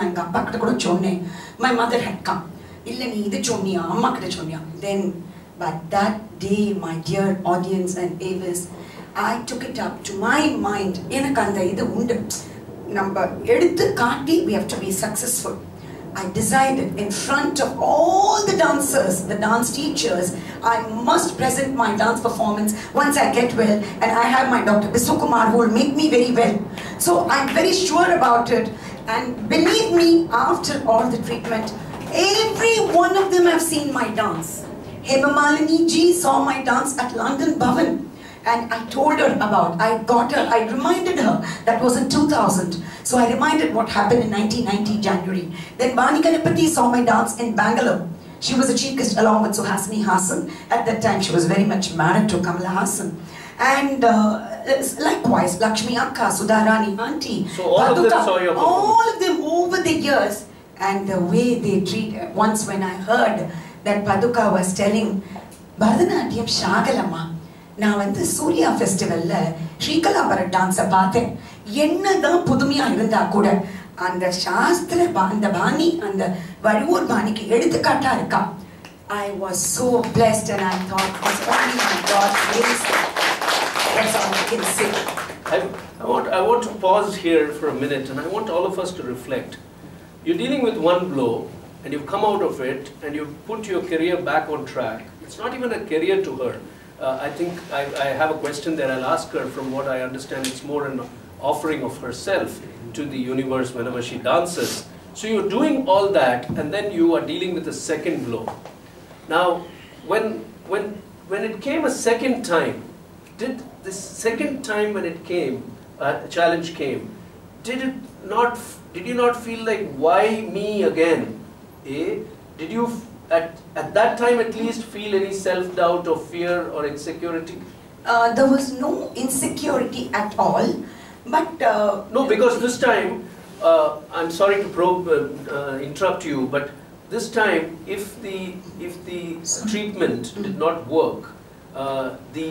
my mother had come. Then, but that day, my dear audience and Avis, I took it up to my mind. We have to be successful. I decided in front of all the dancers, the dance teachers, I must present my dance performance once I get well, and I have my Dr. Visukumar who will make me very well. So I'm very sure about it, and believe me, after all the treatment, every one of them have seen my dance. Hemamalini ji saw my dance at London Bhavan. And I told her I reminded her, that was in 2000. So I reminded what happened in 1990 January. Then Vani Ganapati saw my dance in Bangalore. She was a chief guest along with Suhasini Hassan. At that time she was very much married to Kamala Hassan. And likewise, Lakshmi Akka, Sudharani, Auntie, so all Paduka, of them saw your performance. All of them over the years. And the way they treat, once when I heard that Paduka was telling, Bharatanatyam Shagalama, now in the Surya festival, Srekala Bharat dance paathen. Ennadha pudhumiya irundha kuda and the Shastra and the Bhani and the Varur Bhani ki eduthukaatta irukka. I was so blessed and I thought, it's only my God's grace. That's all I can say. I want to pause here for a minute, and I want all of us to reflect. You're dealing with one blow, and you've come out of it, and you've put your career back on track. It's not even a career to her. I think I have a question that I'll ask her. From what I understand, it's more an offering of herself to the universe whenever she dances. So you're doing all that, and then you are dealing with a second blow. Now, when it came a second time, did this second time when it came, challenge came, did you not feel like, why me again? Did you at that time at least feel any self-doubt or fear or insecurity? There was no insecurity at all, but no, because this time, I'm sorry to interrupt you, but this time, if the treatment did not work, the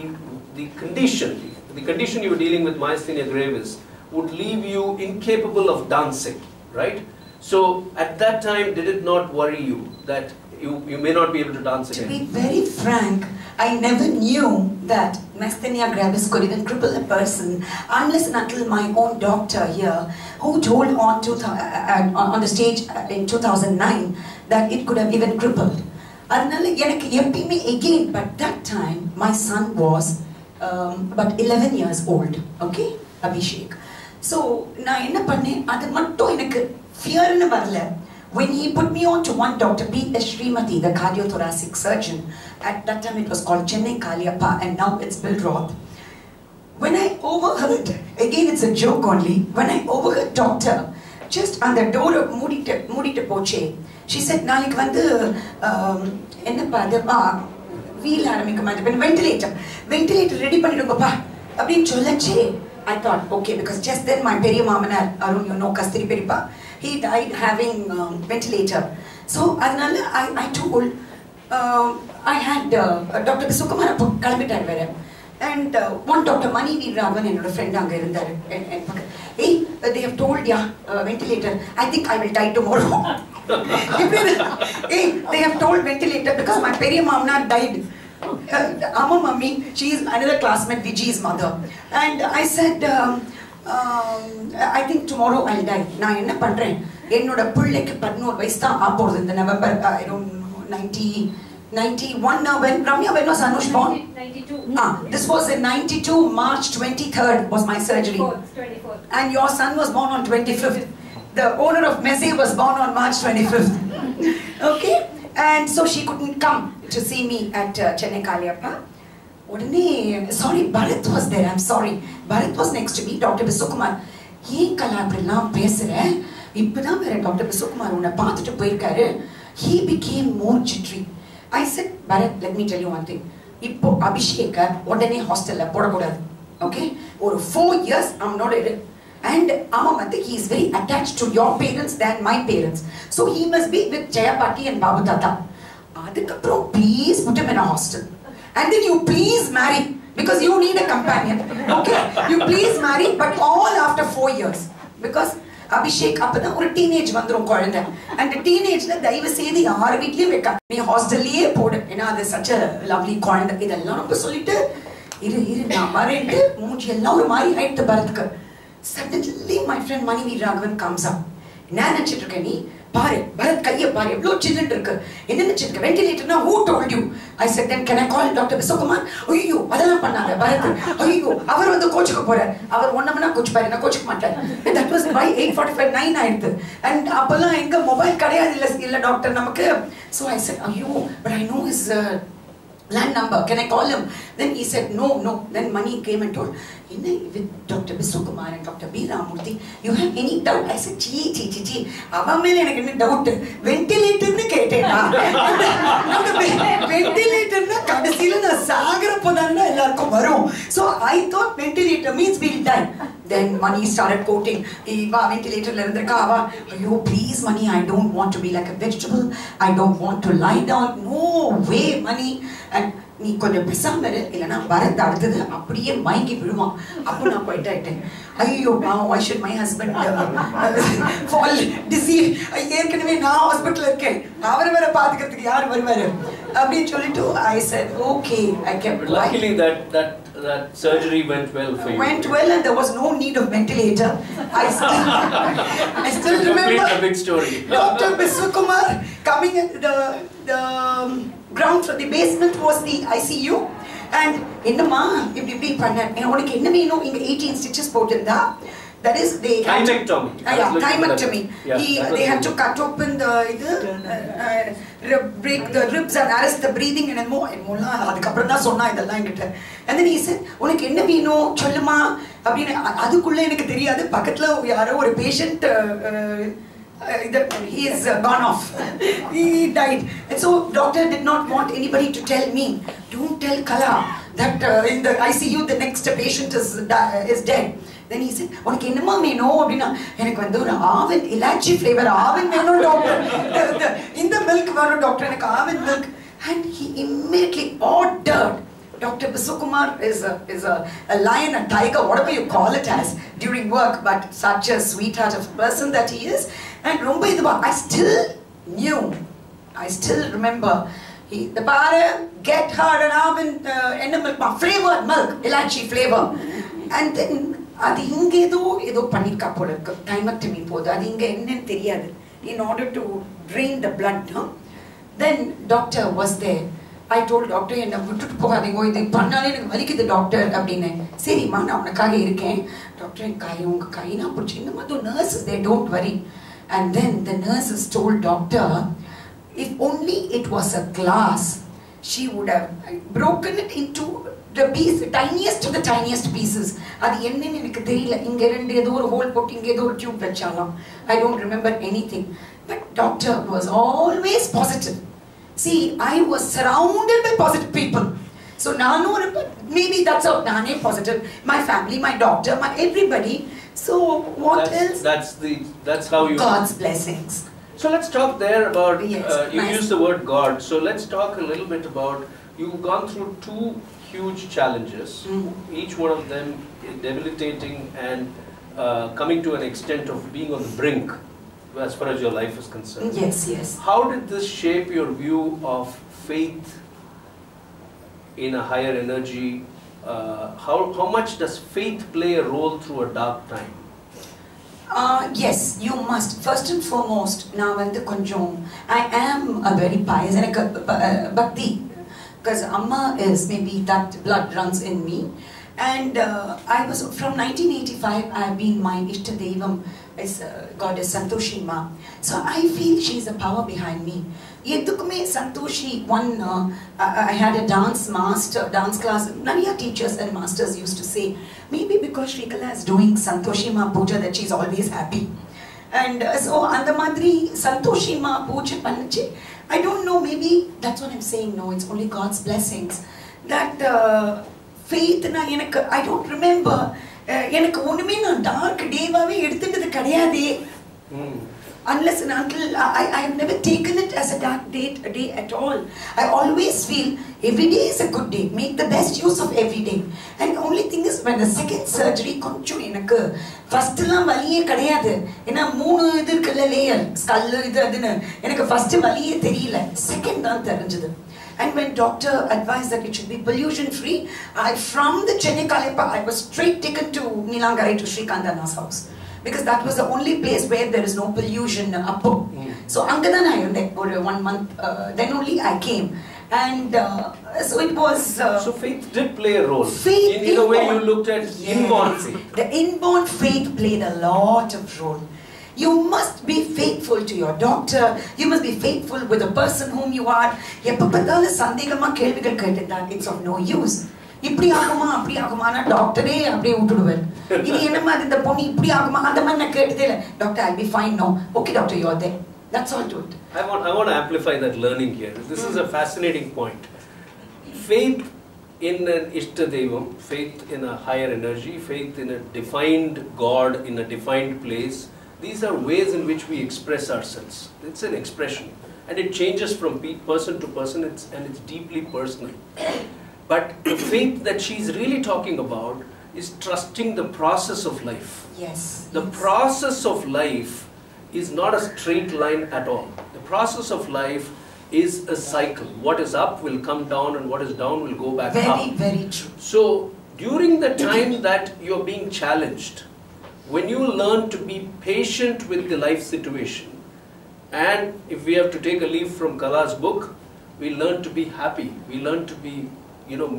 condition you were dealing with, myasthenia gravis, would leave you incapable of dancing, right? So at that time, did it not worry you that you may not be able to dance again? To be very frank, I never knew that myasthenia gravis could even cripple a person unless and until my own doctor here, who told on the stage in 2009 that it could have even crippled. Again, but that time my son was about 11 years old, okay, Abhishek. So, na enna panne adu mattum enakku fear nu varala. When he put me on to one doctor, P.S. Srimati, the cardiothoracic surgeon, at that time it was called Chennai Kaliappa and now it's Bill Roth. When I overheard, again it's a joke only, when I overheard doctor, just on the door of Mudita Poche, she said, Nalik vandu, ennappa adu, wheel aramikka ventilator ready pannidunga appdin sollache. I thought, okay, because just then my Periya Mamanar, Arun, you know, Kasturi Peripa, he died having ventilator. So, I told, I had Dr. Bisukumar Kalamitar vere. And one Dr. Mani Ravan and a friend hey, they have told, ventilator, I think I will die tomorrow. Hey, they have told ventilator because my Periya Mamanar died. Amma mummy, she is another classmate, Viji's mother. And I said, I think tomorrow I'll die. Na enna pandren? Ennoda pullekku 11 vaysu dhaan aapodu in the November, I don't know, 91 now, when Ramya, when was Anush born? 92. This was in 92, March 23rd was my surgery. 24th. And your son was born on 25th. The owner of Messe was born on March 25th. Okay? And so she couldn't come to see me at Chennai Kaliappa. Sorry, Bharat was there, I'm sorry. Bharat was next to me, Dr. Bisukumar. Yen kala apdilam pesure, ippadan vera Dr. Bisukumar unna paathutu poirkaru. He became more jittery. I said, Bharat, let me tell you one thing. Ippo Abhisheka odane hostel la podakodadu. Okay? Or 4 years I'm not in it. And he is very attached to your parents than my parents. So he must be with Jayapati and Babu Tata. Adikapro, please put him in a hostel. And then you please marry, because you need a companion. Okay? You please marry, but all after 4 years. Because Abhishek, appada or teenage vandrum kolanda. And the teenage la daiva seedi yaar veetli vekka. Nee hostel liye podu. That's such a lovely kolanda. Idella romba solittu iru na marente moochi ella oru mari aittu Bharatku. Suddenly my friend Mani Raghavan comes up. நான் நினைச்சிட்டு இருக்கேன் நீ பாரு பரத் கையை பாரு எவ்வளோ சில்லுன்னு இருக்கு என்ன நினைச்சிருக்க வெண்டிலேட்டர்னா who told you? I said then can I call Dr. Bisukumar? ஐயோ அதெல்லாம் பண்ணாத பரத் ஐயோ அவர் வந்து கோச்சுக்க போறார் அவர் ஒன்னமனா கோச்சு பாரு நான் கோச்சுக்க மாட்டேன். That was by 8:45 9 ஆயிடுது. And அப்பெல்லாம் எங்க மொபைல் கிடையாது இல்ல டாக்டர் நமக்கு. So I said ஐயோ but I know his land number, can I call him? Then he said no. Then Mani came and told, with Dr. Bisukumar and Dr. B. Ramurthy, you have any doubt? I said, gee, avamele enakku enna doubt, ventilator nu ketena ventilator na kadasila na saagara podanna ellarkum varum. So I thought ventilator means we'll die. Then Mani started quoting, ventilator la irundha ava, ayyo please Mani, I don't want to be like a vegetable, I don't want to lie down, no way Mani. And நீ கொஞ்சம் பேசாம இரு இல்லனா பரத் அடுத்தது அப்படியே மயங்கி விழுவான். அப்போ நான் போயிட்டு ஆயிட்டேன். ஐயோ why should my husband fall disease? ஏற்கனவே நான் ஹாஸ்பிட்டல் இருக்கேன், அவர் வேற பாத்துக்கிறதுக்கு யார் வருவாரு அப்படின்னு சொல்லிட்டு I said okay. I kept luckily that surgery went well for you. Went well and there was no need of ventilator. I still remember the big story. Dr. Bisukumar coming at the ground from the basement was the ICU. And என்னமா இப்படி பண்ண உனக்கு என்ன வேணும் இங்க 18 stitches போட்டிருந்தா. That is they thymectomy. They had to cut open the break the ribs and arrest the breathing and more அதுக்கு அப்புறம் தான் சொன்னா இதெல்லாம் என்கிட்ட. And then he said உனக்கு என்ன வேணும் சொல்லுமா அப்படின்னு. அதுக்குள்ள எனக்கு தெரியாது பக்கத்துல யாரோ ஒரு patient he is gone off. He died. And so doctor did not want anybody to tell me, don't tell Kala that in the ICU the next patient is dead. Then he said, உனக்கு என்னமா வேணும் அப்படின்னா எனக்கு வந்து ஒரு ஆவன் இலாச்சி flavour ஆவன் வேணும் doctor இந்த milk வேணும் டாக்டர் எனக்கு ஆவன் milk. And he immediately ordered. Dr. Bisukumar is a lion, a tiger, whatever you call it as during work, but such a sweetheart of a person that he is. And romba iduva, I still knew, I still remember, the bar, get her an almond milk, flavored milk, ilachi flavor. And then, அது இங்க ஏதோ பண்ணிருக்கா போல இருக்கு தைமக்டமி போது அது இங்க என்னன்னு தெரியாது in order to drain the blood. Then doctor was there. I told doctor என்ன விட்டுட்டு போகாதீங்க இது பண்ணாலே எனக்கு வலிக்குது டாக்டர் அப்படின்னு. சரிம்மா நான் உனக்காக இருக்கேன் டாக்டர் என் கை உங்க கைனா பிடிச்சி இந்த மாதிரி nurses they don't worry. And then the nurses told doctor if only it was a glass she would have broken it into the piece, tiniest of the tiniest pieces. அது என்னன்னு எனக்கு தெரியல இங்க ரெண்டு ஏதோ ஒரு ஹோல் போட்டு இங்க ஏதோ ஒரு tube வச்சாலாம். I don't remember anything. But doctor was always positive. See, I was surrounded by positive people. So maybe that's how nane positive. My family, my doctor, my everybody. So what else? That's how you. God's blessings. So let's talk there about. Yes, you nice. use the word God. So let's talk a little bit about. You've gone through two huge challenges. Each one of them debilitating and coming to an extent of being on the brink, as far as your life is concerned. Yes, yes. How did this shape your view of faith in a higher energy? How much does faith play a role through a dark time? Yes, you must. First and foremost, now I am a very pious and bhakti. Because Amma is, maybe that blood runs in me. And I was, from 1985, I have been my Ishta Devam, is goddess Santoshi Ma. So I feel she is a power behind me. Yeddukume Santoshi, I had a dance class, Nariya teachers and masters used to say, maybe because Srekala is doing Santoshi Ma puja that she is always happy. And so, அந்த மாதிரி Santoshi Ma பூஜை பண்ணிச்சு. I don't know, maybe that's what I'm saying. No, it's only God's blessings. That faith, I don't remember. எனக்கு ஒண்ணுமே நான் dark day-வாவே எடுத்துட்டது கிடையாதே. Unless and until I have never taken it as a dark day at all. I always feel every day is a good day. Make the best use of every day. And only thing is when the second surgery கொஞ்சம் எனக்கு first லாம் வலியே கிடையாது. ஏன்னா மூணு இது இருக்குல்ல layer skull இது அதுன்னு எனக்கு first வலியே தெரியல. Second தான் தெரிஞ்சது. And when doctor advised that it should be pollution free, from the Chennai Kalepa I was straight taken to Nilangarai to Srikandana's house. Because that was the only place where there is no pollution appo. So angadan I irundhen for 1 month. Then only I came, and so it was. So faith did play a role. Faith in a way, you looked at inborn faith. The inborn faith played a lot of role. You must be faithful to your doctor. You must be faithful with the person whom you are. எப்ப பார்த்தாலும் சந்தேகமா கேள்விகள் கேட்டிருந்தா it's of no use. இப்படி ஆகுமா அப்படி ஆகுமானா டாக்டரே அப்படியே விட்டுடுவார். இது என்ன மாதிரி இந்த பொண்ணு இப்படி ஆகுமா அந்த மாதிரி நான் கேட்டதே இல்லை. Doctor I'll be fine now. Okay doctor, you are there. That's all to it. I want to amplify that learning here. This is a fascinating point. Faith in an Ishta Devam, faith in a higher energy, faith in a defined God in a defined place. These are ways in which we express ourselves. It's an expression, and it changes from person to person. It's deeply personal. But the faith that she's really talking about is trusting the process of life. Yes. The process of life is not a straight line at all. The process of life is a cycle. What is up will come down, and what is down will go back up. Very, very true. So during the time that you're being challenged, when you learn to be patient with the life situation, and if we have to take a leaf from Kala's book, we learn to be happy. We learn to be,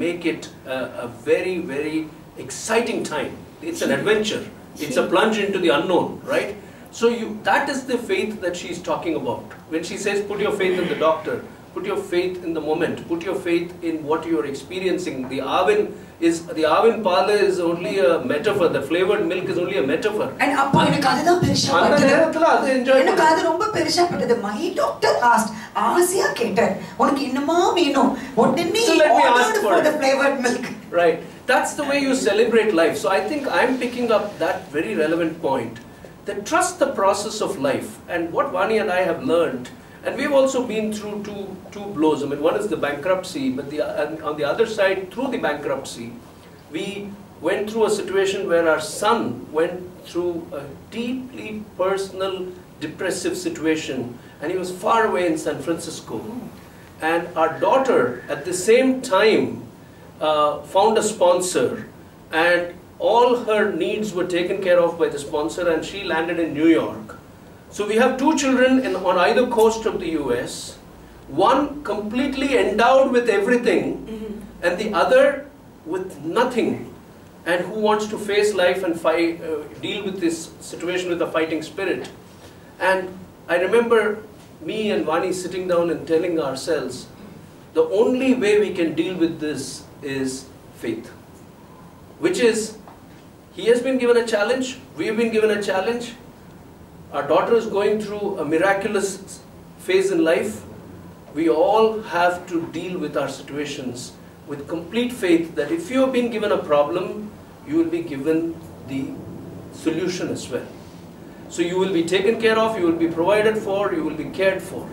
make it a very, very exciting time. It's an adventure. It's a plunge into the unknown, right? So that is the faith that she's talking about. When she says, put your faith in the doctor, put your faith in the moment, put your faith in what you're experiencing. The Avin is the Avin Pala is only a metaphor, the flavored milk is only a metaphor. And அப்போ எனக்கு அதுதான் பெருசா பட்டது. எனக்கு அது ரொம்ப பெருசா பட்டது. My doctor asked, ஆசையா கேட்டார், உனக்கு என்னமா வேணும்? உடனே ordered for the flavored milk. Right. That's the way you celebrate life. So I think I'm picking up that very relevant point. That trust the process of life. And what Vani and I have learned, and we've also been through two blows. I mean, one is the bankruptcy, but on the other side, through the bankruptcy, we went through a situation where our son went through a deeply personal, depressive situation, and he was far away in San Francisco. And our daughter, at the same time, found a sponsor, and all her needs were taken care of by the sponsor, and she landed in New York. So we have two children on either coast of the US, one completely endowed with everything, and the other with nothing, and who wants to face life and fight, deal with this situation with a fighting spirit. And I remember me and Vani sitting down and telling ourselves, the only way we can deal with this is faith, which is, he has been given a challenge, we have been given a challenge, our daughter is going through a miraculous phase in life. We all have to deal with our situations with complete faith that if you have been given a problem, you will be given the solution as well. So you will be taken care of, you will be provided for, you will be cared for.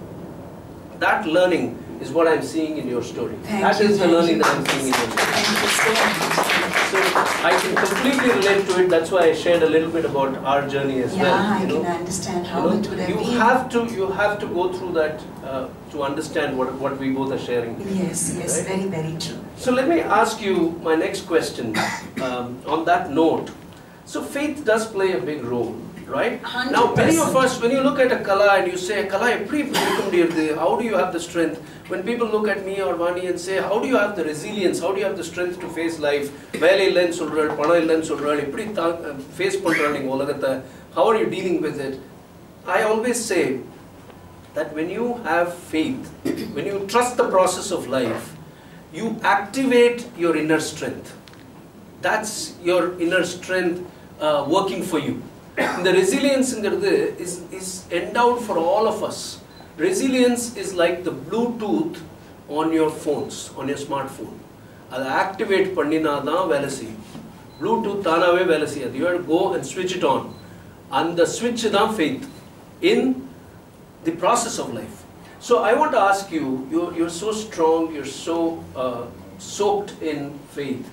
That learning is what I'm seeing in your story. That is the learning that I'm seeing in your story. So I can completely relate to it. That's why I shared a little bit about our journey as well. Yeah, I can understand how it would have been. You have to go through that to understand what we both are sharing. Yes, right? Very, very true. So let me ask you my next question on that note. So faith does play a big role, right? 100%. Now many of us, when you look at a Kala and you say, Kala, how do you have the strength? When people look at me or Vani and say, how do you have the resilience? How do you have the strength to face life? How are you dealing with it? I always say that when you have faith, when you trust the process of life, you activate your inner strength. That's your inner strength working for you. The resilience is endowed for all of us. Resilience is like the Bluetooth on your phones, on your smartphone. That activate pannina da vela seiyum. Bluetooth tanave vela seiyadu. You have to go and switch it on. And the switch da faith in the process of life. So I want to ask you, you're so strong, you're so soaked in faith.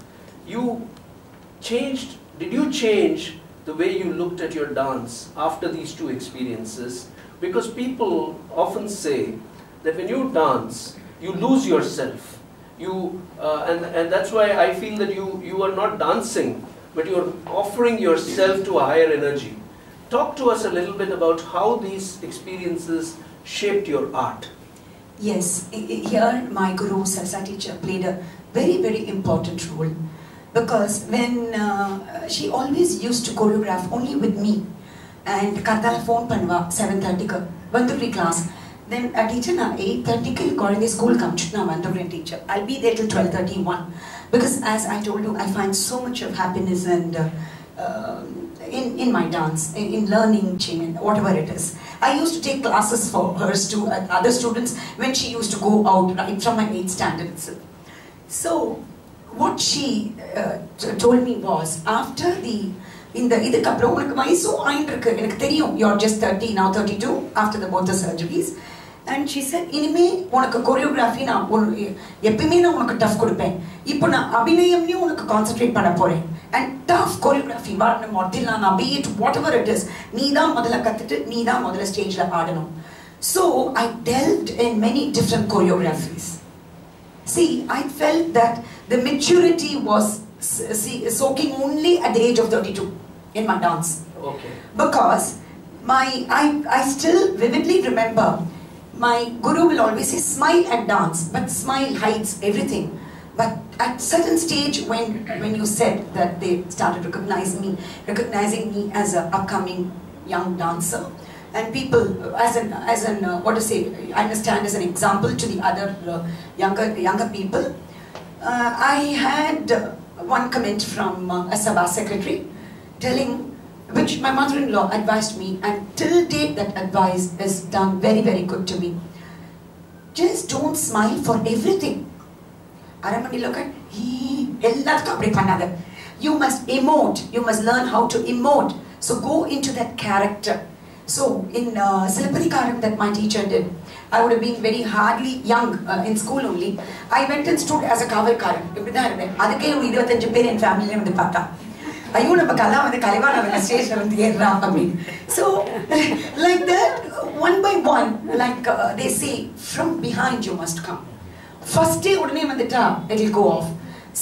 Did you change the way you looked at your dance after these two experiences? Because people often say that when you dance, you lose yourself. And that's why I feel that you are not dancing, but you are offering yourself to a higher energy. Talk to us a little bit about how these experiences shaped your art. Yes, here my guru, Sarsa teacher, played a very, very important role. Because when she always used to choreograph only with me, and Katala phone panva 7:30 ku vanduvri class. Then a teacher na 8:30 ku college school kamchutna vanduvri teacher. I'll be there till 12:31 because as I told you, I find so much of happiness and in my dance, in learning, whatever it is. I used to take classes for hers to other students when she used to go out right from my 8th standard itself. So what she told me was after இதுக்கப்புறம் உனக்கு வயசும் ஆயிட்டு இருக்கு எனக்கு தெரியும் you're just 30 now 32 after both the surgeries and she said இனிமே உனக்கு choreography நான் எப்பவுமே நான் உனக்கு டஃப் கொடுப்பேன் இப்போ நான் அபிநயம்லயும் உனக்கு கான்சென்ட்ரேட் பண்ண போறேன் and tough choreography வரணும் மொட்டிலானா be it whatever it is நீ தான் முதல்ல கத்துட்டு நீ தான் முதல்ல ஸ்டேஜ்ல ஆடணும். So I delved in many different choreographies. See, I felt that the maturity was soaking only at the age of 32 in my dance. Okay. Because I still vividly remember my guru will always say smile at dance, but smile hides everything. But at certain stage when you said that they started recognizing me as an upcoming young dancer, and people as an what to say, I understand as an example to the other younger people, I had one comment from a Sabha secretary telling, which my mother-in-law advised me, and till date that advice is done very, very good to me. Just don't smile for everything. You must emote, you must learn how to emote. So go into that character. So in Silparikaram that my teacher did, I would have been very hardly young in school only. I went and stood as a kavalkaran. Adukke 25 பேர் என் ஃபேமிலில வந்து பார்த்தா ஐயோ நம்ம கலா வந்து கலைவாண அந்த ஸ்டேஜ்ல வந்து ஏறா அப்படி. So like that, one by one, like they say, from behind you must come. First day உடனே வந்துட்டா it will go off.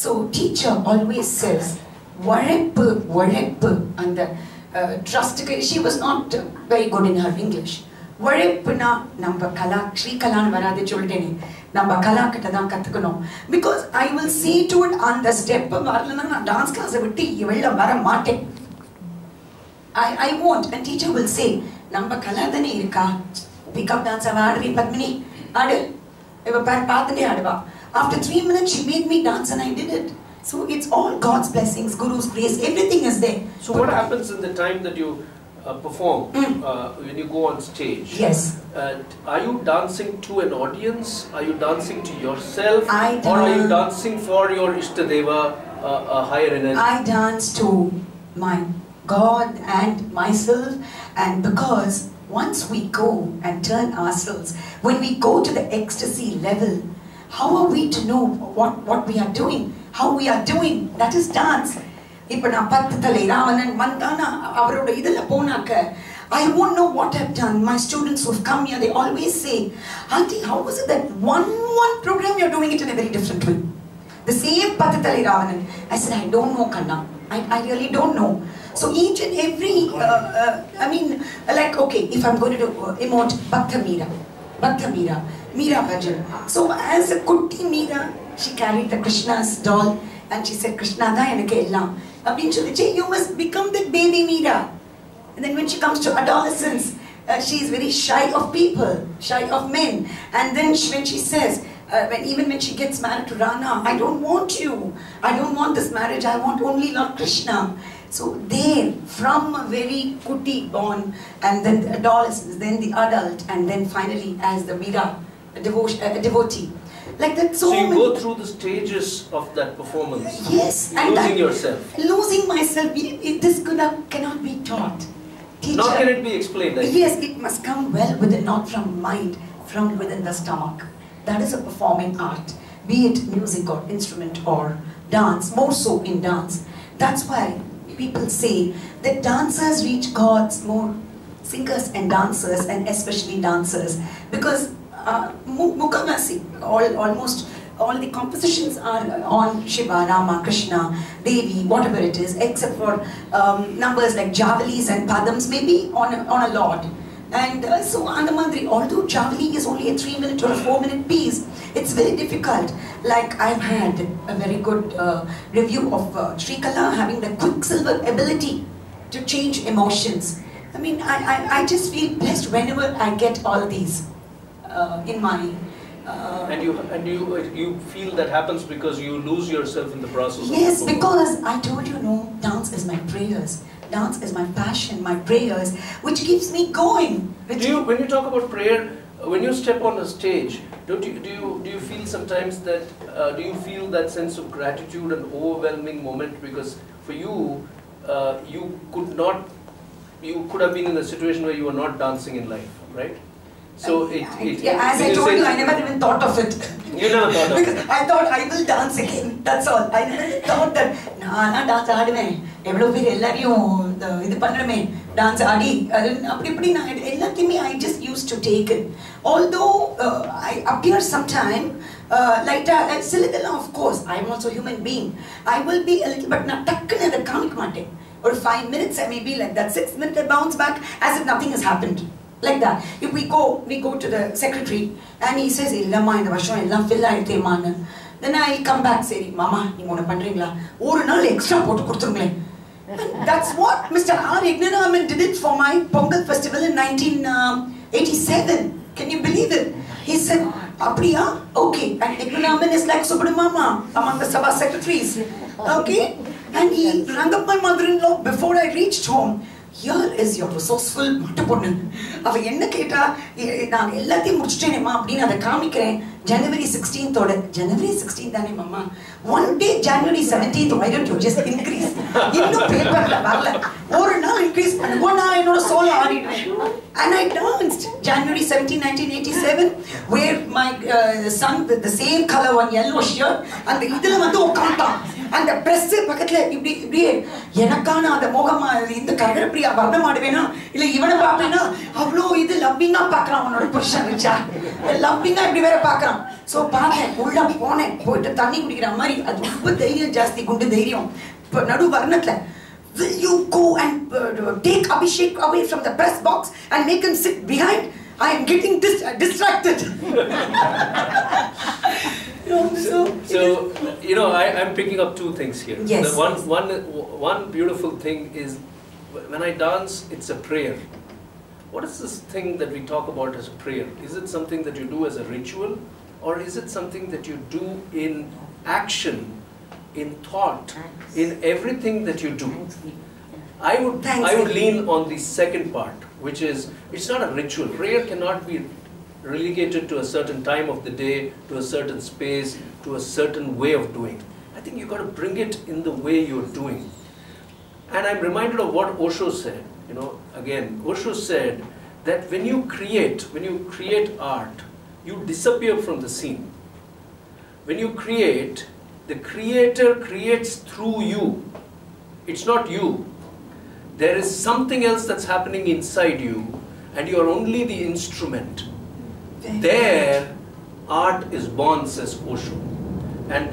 So teacher always says வளைப்பு வளைப்பு அந்த trust. She was not very good in her English. வளைப்புனா நம்ம கலா ஸ்ரீகலான்னு வராது சொல்லிட்டேனே, நம்ம கலா கிட்ட தான் கத்துக்கணும். Because I will see to it அந்த ஸ்டெப் வரலன்னா நான் டான்ஸ் கிளாஸை விட்டு வெளில வர மாட்டேன். I won't. And teacher will say, நம்ம கலா தானே இருக்கா, பிக்அப் டான்ஸ் ஆடுவி பத்மினி ஆடு, இவ பார்த்துட்டே ஆடுவா. After 3 minutes she made me dance and I did it. So it's all God's blessings, Guru's grace, everything is there. So what happens in the time that you perform, when you go on stage? Yes. Are you dancing to an audience? Are you dancing to yourself? Or are you dancing for your Ishtadeva, a higher energy? I dance to my God and myself, and because once we go and turn ourselves, when we go to the ecstasy level, how are we to know what we are doing? How we are doing? That is dance. If na pattathalai ravanan vandana avaroda idella ponaka, I won't know what I've done. My students who've come here, they always say, Auntie, how was it that one program you're doing it in a very different way? The same pattathalai ravanan. I said, I don't know, Kanna. I really don't know. So each and every, I mean, like, okay, if I'm going to do emote Bhakta Meera, Meera Bhajan. So as a Kutti Meera, she carried the Krishna's doll and she said, Krishna da enake ellam. You must become that baby Meera. And then when she comes to adolescence, she is very shy of people, shy of men. And then when she says, even when she gets married to Rana, I don't want you. I don't want this marriage. I want only Lord Krishna. So there, from a very Kuti born, and then the adolescence, then the adult, and then finally as the Meera, a devotee. Like that, so you go through the stages of that performance. Yes, and losing yourself. Losing myself. This cannot be taught. Teacher, nor can it be explained. Yes, it must come well within, not from mind, from within the stomach. That is a performing art, be it music or instrument or dance. More so in dance. That's why people say that dancers reach gods more, singers and dancers, and especially dancers, because Mukhamasi, almost all the compositions are on Shiva, Rama, Krishna, Devi, whatever it is, except for numbers like Javalis and Padams, maybe on a Lord. And so Andamandri, although Javali is only a 3-minute or a 4-minute piece, it's very difficult. Like I've had a very good review of Srekala having the quicksilver ability to change emotions. I mean, I just feel blessed whenever I get all these in my... And you feel that happens because you lose yourself in the process. Yes, because I told you, no, dance is my prayers. Dance is my passion, my prayers, which keeps me going. When you talk about prayer, when you step on a stage, do you feel sometimes that do you feel that sense of gratitude and overwhelming moment, because for you you could have been in a situation where you were not dancing in life, right? So as I told you, I never even thought of it. You never thought of it. Because I thought I will dance again. That's all. I never thought that na dance aduven. Evlo per ellariyum idu pannume dance aadi apdi na ellathiyume I just used to take it. Although I appear sometime like silidella, of course I am also a human being. I will be a little, but na takkane adu kaamikka matte. Or 5 minutes I may be like that. 6 minutes I bounce back as if nothing has happened. Like that. If we go to the secretary and he says, "Illamma indha varsham ellam fill aayirthema," then I come back say, "Mama, you mona pandringla? Oru naal extra potu kuduthungle." And that's what Mr. R. Ignanaman did it for my Pongal festival in 1987. Can you believe it? He said, Apriya? Okay. And Ekmanaman is like Subramama among the Sabha secretaries. Okay? And he rang up my mother-in-law before I reached home. Here is your resourceful mataponu. Ava enna keta naan ellathiyum mudichitenema appdinu adha kaamikiren January 16th oda January 16th dane mama. One day January 17th why don't you just increase? Innu paper la varala. Oru naal increase pannugo na enoda solo aadidren. And I danced January 17, 1987 where my son with the same color one yellow shirt and the idhula vandu ukkandaan. And the press பக்கத்துல இப்படி எனக்கான அந்த மோகமா இந்த கரகப்பிரியா வர்ணம் ஆடுவேனா இல்ல இவனை பாப்பேனா அவ்வளோ இது லவ்விங்கா பாக்குறான் அவனோட புருஷன் வச்சா லவ்விங்கா இப்படி வேற பாக்குறான் சோ பார்த்தேன் உள்ள போனேன் போயிட்டு தண்ணி குடிக்கிற மாதிரி அது ரொம்ப தைரியம் ஜாஸ்தி குண்டு தைரியம் நடு வர்ணத்துல will you go and take Abhishek away from the press box and make him sit behind? I am getting distracted. So you know, I'm picking up two things here. Yes. One beautiful thing is when I dance, it's a prayer. What is this thing that we talk about as prayer? Is it something that you do as a ritual, or is it something that you do in action, in thought, in everything that you do? I would lean on the second part, which is it's not a ritual. Prayer cannot be relegated to a certain time of the day, to a certain space, to a certain way of doing. I think you've got to bring it in the way you're doing. And I'm reminded of what Osho said. You know, again, Osho said that when you create art, you disappear from the scene. When you create, the creator creates through you. It's not you. There is something else that's happening inside you, and you are only the instrument. There, art is born, says Osho. And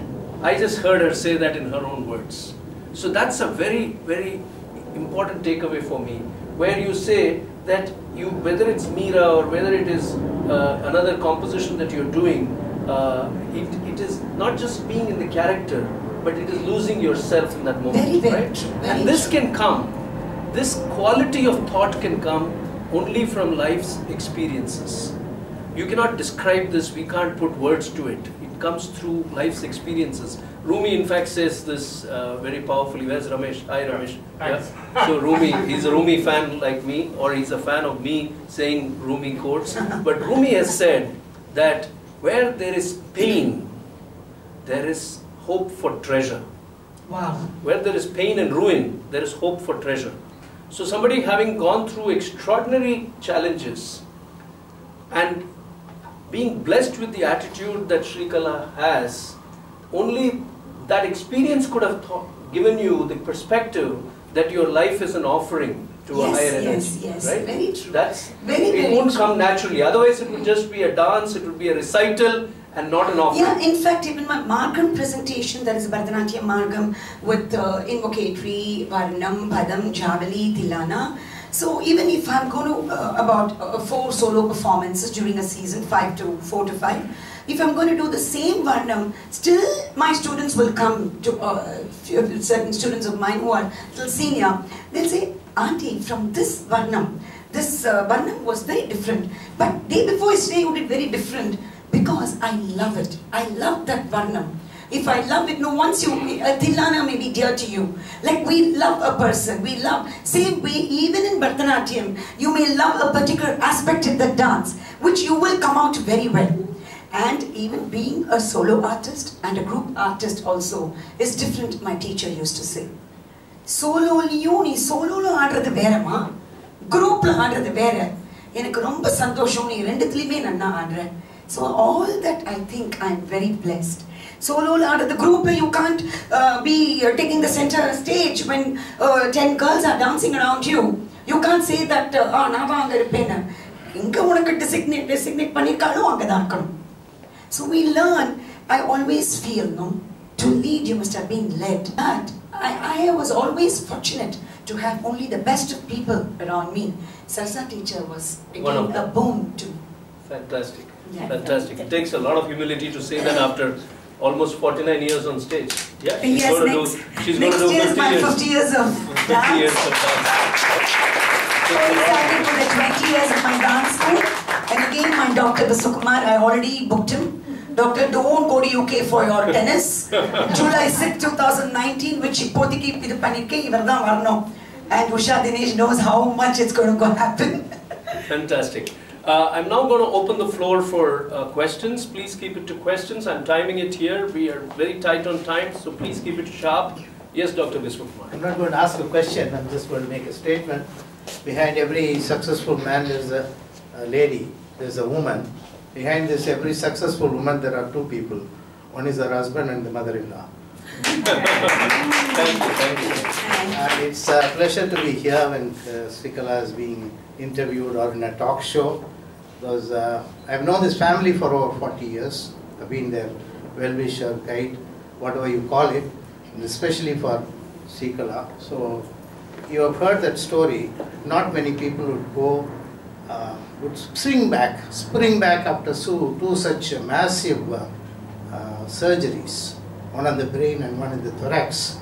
I just heard her say that in her own words. So that's a very, very important takeaway for me, where you say that whether it's Meera or whether it is another composition that you're doing, it is not just being in the character, but it is losing yourself in that moment. Very, very right? true. And this can come, this quality of thought can come only from life's experiences. You cannot describe this, we can't put words to it. It comes through life's experiences. Rumi in fact says this very powerfully. Where's Ramesh? Hi Ramesh. Yeah. So Rumi, he's a Rumi fan like me, or he's a fan of me saying Rumi quotes. But Rumi has said that where there is pain, there is hope for treasure. Wow. Where there is pain and ruin, there is hope for treasure. So somebody having gone through extraordinary challenges and being blessed with the attitude that Srekala has, only that experience could have given you the perspective that your life is an offering to a higher energy. Yes, right? very true. It won't come naturally. Otherwise it would just be a dance, it would be a recital and not an offering. Yeah, in fact, even my Margam presentation, that is Bharatanatyam Margam with invocatory, Varnam, Padam, Javali, Tilana. So even if I'm going to about 4 solo performances during a season, 4 to 5, if I'm going to do the same Varnam, still my students will come to certain students of mine who are little senior. They'll say, Auntie, from this Varnam was very different. But day before yesterday you did very different. Because I love it. I love that Varnam. If I love it, no, once you, Tilana may be dear to you. Like we love a person, we love, same way, even in Bharatanatyam, you may love a particular aspect in the dance, which you will come out very well. And even being a solo artist and a group artist also is different, my teacher used to say. Solo-liyo, nee solo-lo aadradhu verama, group-lo aadradhu vera. Enakku romba santosham, nee renduthiliyume nanna aadren. So all that I think I'm very blessed. Solo out of the group, you can't be taking the center stage when 10 girls are dancing around you. You can't say that, naava anga irupena. Inga unakku designate panirkalo anga dhaan irukanum. So we learn, I always feel, no, to lead you must have been led. But I was always fortunate to have only the best of people around me. Sarsa teacher was again a boon to me. Fantastic. Yeah. Fantastic. It takes a lot of humility to say that after almost 49 years on stage. Yeah, she's Yes, going to next do year is 50 my years. 50 years of 50 years dance. of dance. So excited for the 20 years of my dance school. And again, my Dr. Vishwakumar, I already booked him. Doctor, don't go to UK for your tennis. July 6, 2019, which Ipotiki Pidupanike, Ivardam Varno. And Usha Dinesh knows how much it's going to go happen. Fantastic. I'm now going to open the floor for questions. Please keep it to questions. I'm timing it here. We are very tight on time, so please keep it sharp. Yes, Dr. Vishwakumar. I'm not going to ask a question, I'm just going to make a statement. Behind every successful man there's a lady, there's a woman. Behind this every successful woman there are two people. One is her husband and the mother-in-law. Thank you. And it's a pleasure to be here when Srekala is being interviewed or in a talk show. Because I've known this family for over 40 years. I've been their well-wisher, guide, whatever you call it, and especially for Srekala. So you have heard that story. Not many people would go, would spring back after two such massive surgeries. One on the brain and one in the thorax.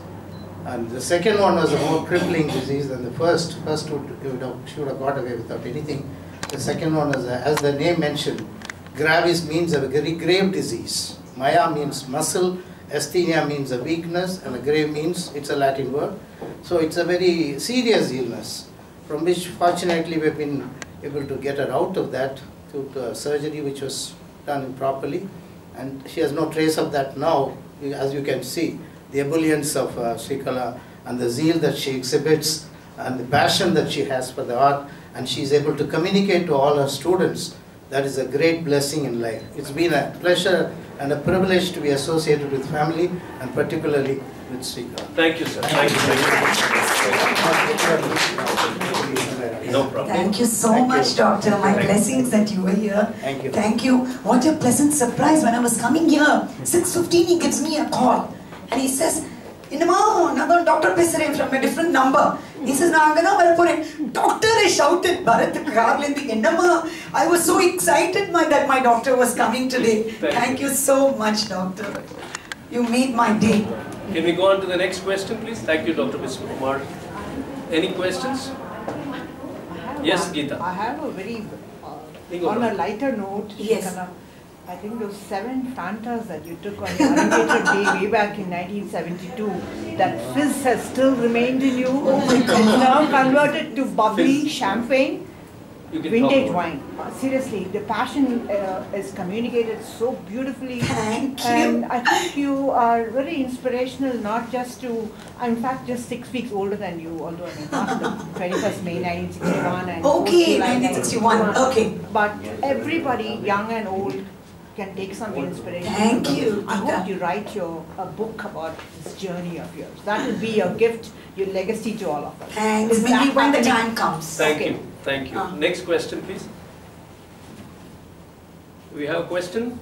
And the second one was a more crippling disease than the first. First she would have got away without anything. The second one was, as the name mentioned, gravis means a very grave disease. Maya means muscle, asthenia means a weakness, and a grave means, it's a Latin word. So it's a very serious illness, from which fortunately we've been able to get her out of that through a surgery which was done properly. And she has no trace of that now. As you can see, the ebullience of Srekala and the zeal that she exhibits and the passion that she has for the art, and she is able to communicate to all her students. That is a great blessing in life. It's been a pleasure and a privilege to be associated with family and particularly with Srekala. Thank you, sir. Thank you. No problem. Thank you so much, Doctor. My blessings that you were here. Thank you. Thank you. What a pleasant surprise. When I was coming here, 6:15, he gives me a call. And he says, Inama, Dr. Pesare from a different number. He says, Doctor, I shouted, Bharat, Inama. I was so excited that my doctor was coming today. Thank you so much, Doctor. You made my day. Can we go on to the next question, please? Thank you, Dr. Vishwakumar. Any questions? Yes, Geeta. I have a very, on a lighter note, yes. Srekala, I think those 7 Fantas that you took on the Arungated Day way back in 1972, that fizz has still remained in you. It's now converted to bubbly champagne, vintage wine. Seriously, the passion is communicated so beautifully. Thank you. And I think you are very inspirational, not just to, in fact, just 6 weeks older than you, although I mean, not the 21st May 1961 and Okay, 1961. Okay. But everybody, young and old, can take some inspiration. Thank you. I hope you write a book about this journey of yours. That will be your gift, your legacy to all of us. Thanks. Maybe when the time comes. Thank you. Thank you. Next question, please. We have a question?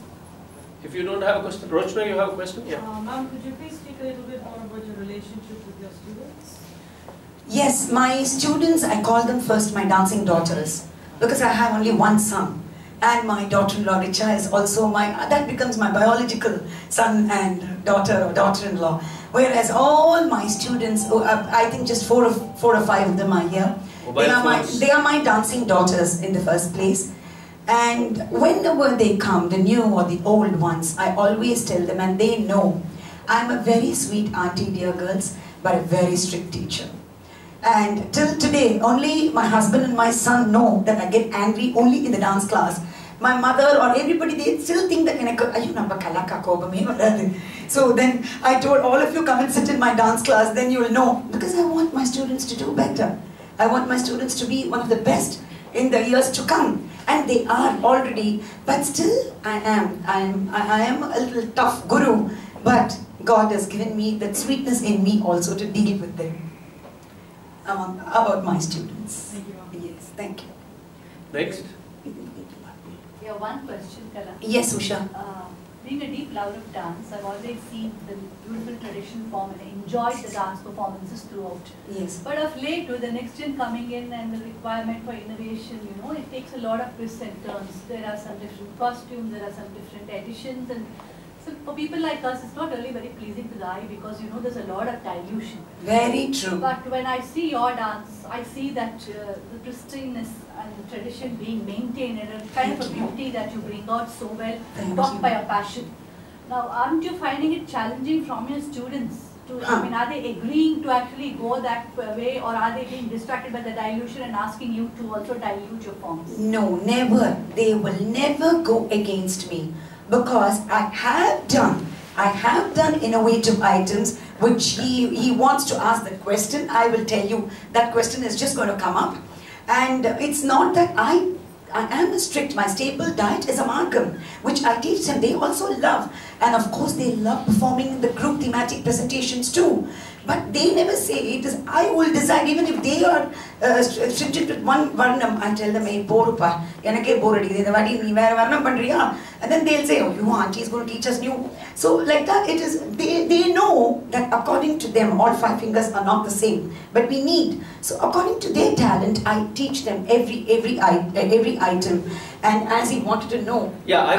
If you don't have a question, Rochna, you have a question? Yeah. Ma'am, could you please speak a little bit more about your relationship with your students? Yes, my students, I call them first my dancing daughters, because I have only one son. And my daughter-in-law Richa is also that becomes my biological son and daughter or daughter-in-law. Whereas all my students, I think just four or five of them are here. They are my dancing daughters in the first place. And whenever they come, the new or the old ones, I always tell them, and they know, I'm a very sweet auntie, dear girls, but a very strict teacher. And till today, only my husband and my son know that I get angry only in the dance class. My mother or everybody, they still think that so then I told all of you, come and sit in my dance class, then you will know. Because I want my students to do better. I want my students to be one of the best in the years to come. And they are already, but still I am a little tough guru, but God has given me that sweetness in me also to deal with them. About my students. Thank you. Yes, thank you. Next. Yeah, one question, Kala. Yes, Usha. Being a deep lover of dance, I've always seen the beautiful tradition form and enjoyed the dance performances throughout. Yes. But of late, with the next gen coming in and the requirement for innovation, it takes a lot of twists and turns. There are some different costumes, there are some different additions, and So for people like us, it's not really very pleasing to the eye because you know there's a lot of dilution. Very true. But when I see your dance, I see that the pristineness and the tradition being maintained and a kind of a beauty that you bring out so well, taught by a passion. Now, aren't you finding it challenging from your students? I mean, are they agreeing to actually go that way, or are they being distracted by the dilution and asking you to also dilute your forms? No, never. They will never go against me because I have done innovative items which he wants to ask the question. I will tell you that question is just going to come up. And it's not that I am strict. My staple diet is amalgam, which I teach them. They also love. And of course, they love performing in the group thematic presentations too. But they never say it is, I will decide, even if they are stringent with one varnam, I tell them, hey, borupa, yanake bore varnam. And then they'll say, oh, you auntie is going to teach us new. So like that, it is, they know that according to them, all 5 fingers are not the same. But we need, so according to their talent, I teach them every item. And as he wanted to know, yeah, I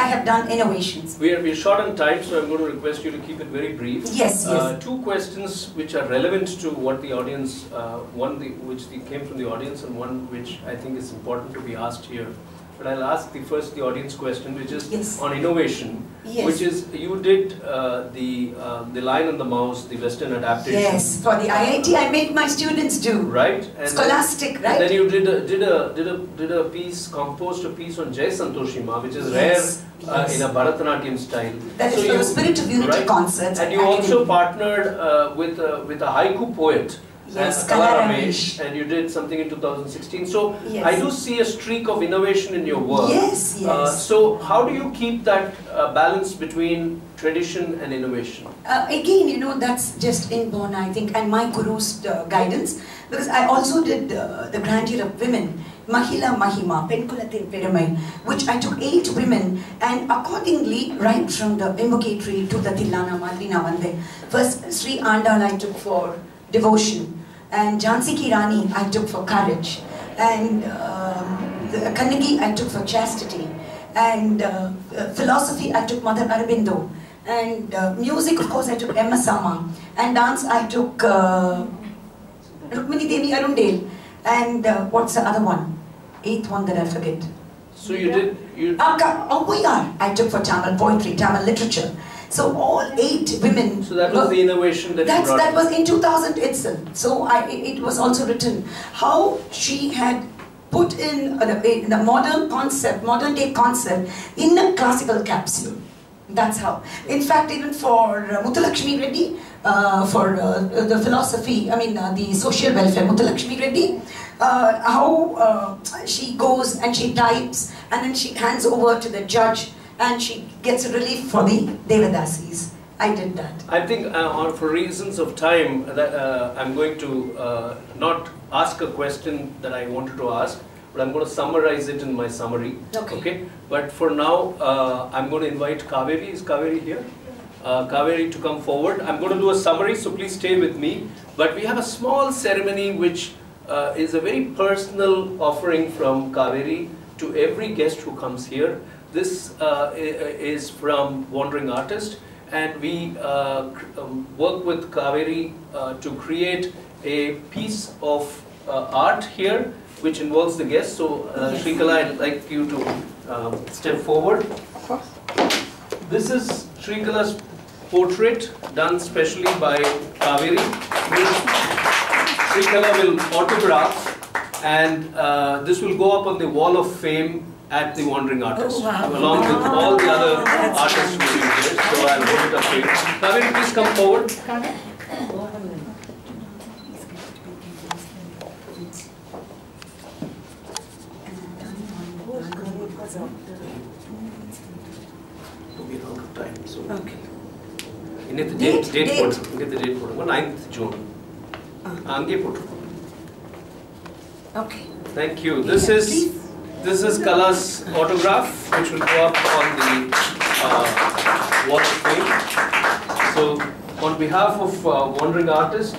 have done innovations. We're short on time, so I'm going to request you to keep it very brief. Yes, yes. 2 questions which are relevant to what the audience, one which came from the audience and one which I think is important to be asked here. But I'll ask the audience question, which is on innovation, which is you did the Lion and the Mouse, the Western adaptation. Yes, for the IIT I make my students do. Right. And Scholastic, right? And then you did a piece, composed a piece on Jai Santoshima, which is rare in a Bharatanatyam style. That is for the Spirit of Unity concerts. And you also partnered with a haiku poet. Yes, and you did something in 2016. So I do see a streak of innovation in your work. Yes, yes. So how do you keep that balance between tradition and innovation? Again, you know, that's just inborn, I think, and my guru's guidance. Because I also did the grandeur of women, Mahila Mahima, Penkulatin Peramai, which I took 8 women, and accordingly, right from the invocatory to the Tilana Madrina Vande. First, Sri Andal I took for devotion, and Jhansi Ki Rani I took for courage, and the Kannagi I took for chastity, and philosophy I took Mother Aurobindo, and music of course I took Emma Sama, and dance I took Rukmini Devi Arundale, and what's the other one? 8th one that I forget. So you did... I took for Tamil poetry, Tamil literature. So all 8 women... So that was the innovation that you brought. That was in 2000 itself. So it was also written how she had put in the modern concept, modern day concept in a classical capsule. That's how. In fact, even for Muthulakshmi Reddy, for the philosophy, the social welfare, Muthulakshmi Reddy, how she goes and she types and then she hands over to the judge and she gets a relief for the Devadasis. I did that. I think for reasons of time, I'm going to not ask a question that I wanted to ask, but I'm going to summarize it in my summary. Okay. But for now, I'm going to invite Kaveri. Is Kaveri here? Kaveri to come forward. I'm going to do a summary, so please stay with me. But we have a small ceremony which is a very personal offering from Kaveri to every guest who comes here. This is from Wandering Artist, and we work with Kaveri to create a piece of art here which involves the guest. So Srekala, I'd like you to step forward. This is Srekala's portrait done specially by Kaveri. Srekala will autograph, and this will go up on the wall of fame at the Wandering Artist, along with all the other artists who are here. So I'll hold it up to you. Kaveri, please come forward. We're out of time. So Okay. In the date photo, 9th June. Okay. Thank you. This is Kala's autograph, which will go up on the wall of fame. So, on behalf of Wandering Artist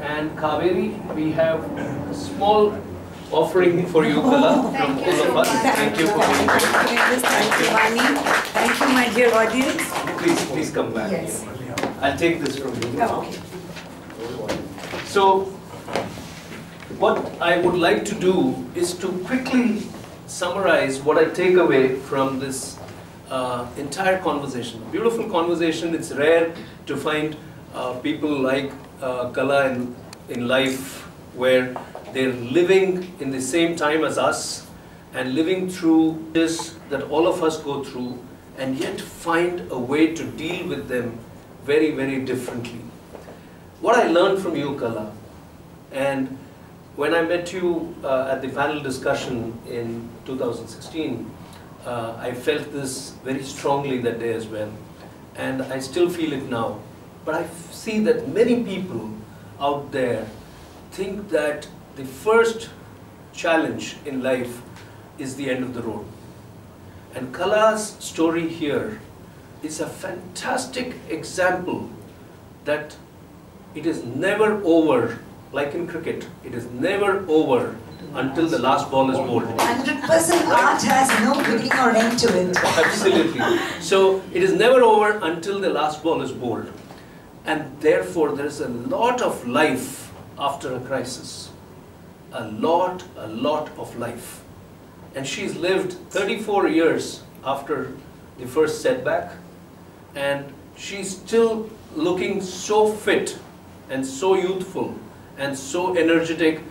and Kaveri, we have a small offering for you, Kala, from Thank you all so of us. much. Thank you for being here. Thank you, Vani. Thank you, my dear audience. Please come back. Yes. I'll take this from you. Okay. So, what I would like to do is to quickly summarize what I take away from this entire conversation. Beautiful conversation. It's rare to find people like Kala in life where they're living in the same time as us and living through this that all of us go through, and yet find a way to deal with them very, very differently. What I learned from you, Kala, and when I met you at the panel discussion in 2016, I felt this very strongly that day as well, and I still feel it now. But I see that many people out there think that the first challenge in life is the end of the road. And Kala's story here is a fantastic example that it is never over, like in cricket, it is never over until the last ball is bowled. 100% art has no beginning or end to it. Absolutely. So it is never over until the last ball is bowled. And therefore there is a lot of life after a crisis. A lot of life. And she's lived 34 years after the first setback, and she's still looking so fit and so youthful and so energetic.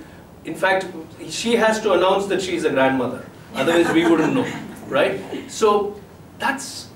In fact, she has to announce that she's a grandmother, otherwise we wouldn't know, right? So that's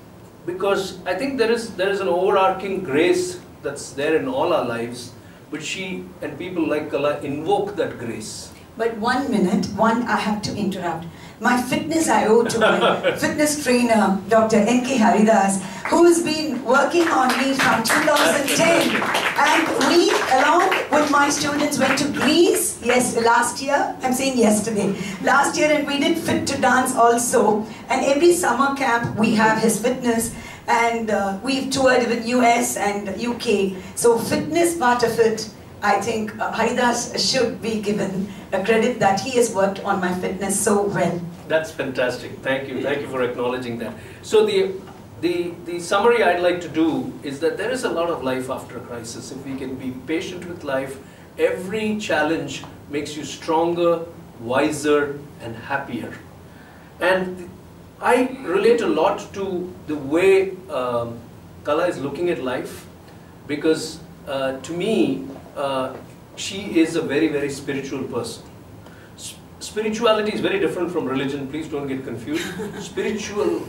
because I think there is an overarching grace that's there in all our lives, but she and people like Kala invoke that grace. But 1 minute, I have to interrupt. My fitness I owe to my fitness trainer, Dr. N.K. Haridas, who's been working on me from 2010. And we, along with my students, went to Greece, yes, last year, I'm saying yesterday, last year, and we did Fit to Dance also. And every summer camp, we have his fitness. And we've toured with US and UK. So fitness part of it, I think Haridas should be given a credit that he has worked on my fitness so well. That's fantastic. Thank you for acknowledging that. So the summary I'd like to do is that there is a lot of life after a crisis. If we can be patient with life, every challenge makes you stronger, wiser, and happier. And I relate a lot to the way Kala is looking at life, because to me, she is a very, very spiritual person. Spirituality is very different from religion, please don't get confused. Spiritual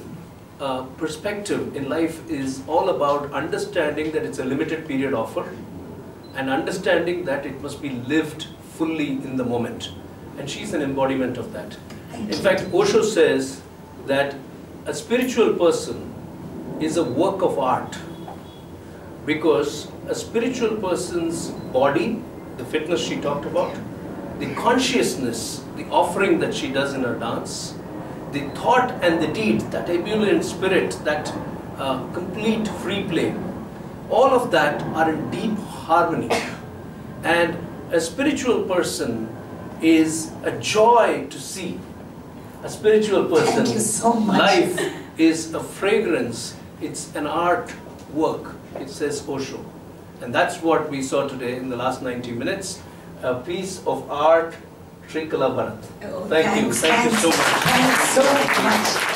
perspective in life is all about understanding that it's a limited period offer and understanding that it must be lived fully in the moment. And she's an embodiment of that. In fact, Osho says that a spiritual person is a work of art, because a spiritual person's body, the fitness she talked about, the consciousness, the offering that she does in her dance, the thought and the deed, that ebullient spirit, that complete free play, all of that are in deep harmony. And a spiritual person is a joy to see. A spiritual person, Thank you so much. Life is a fragrance, it's an art work, it says Osho. And that's what we saw today in the last 90 minutes, a piece of art, Srekala Bharat. Oh, Thank you so much. Thanks so much.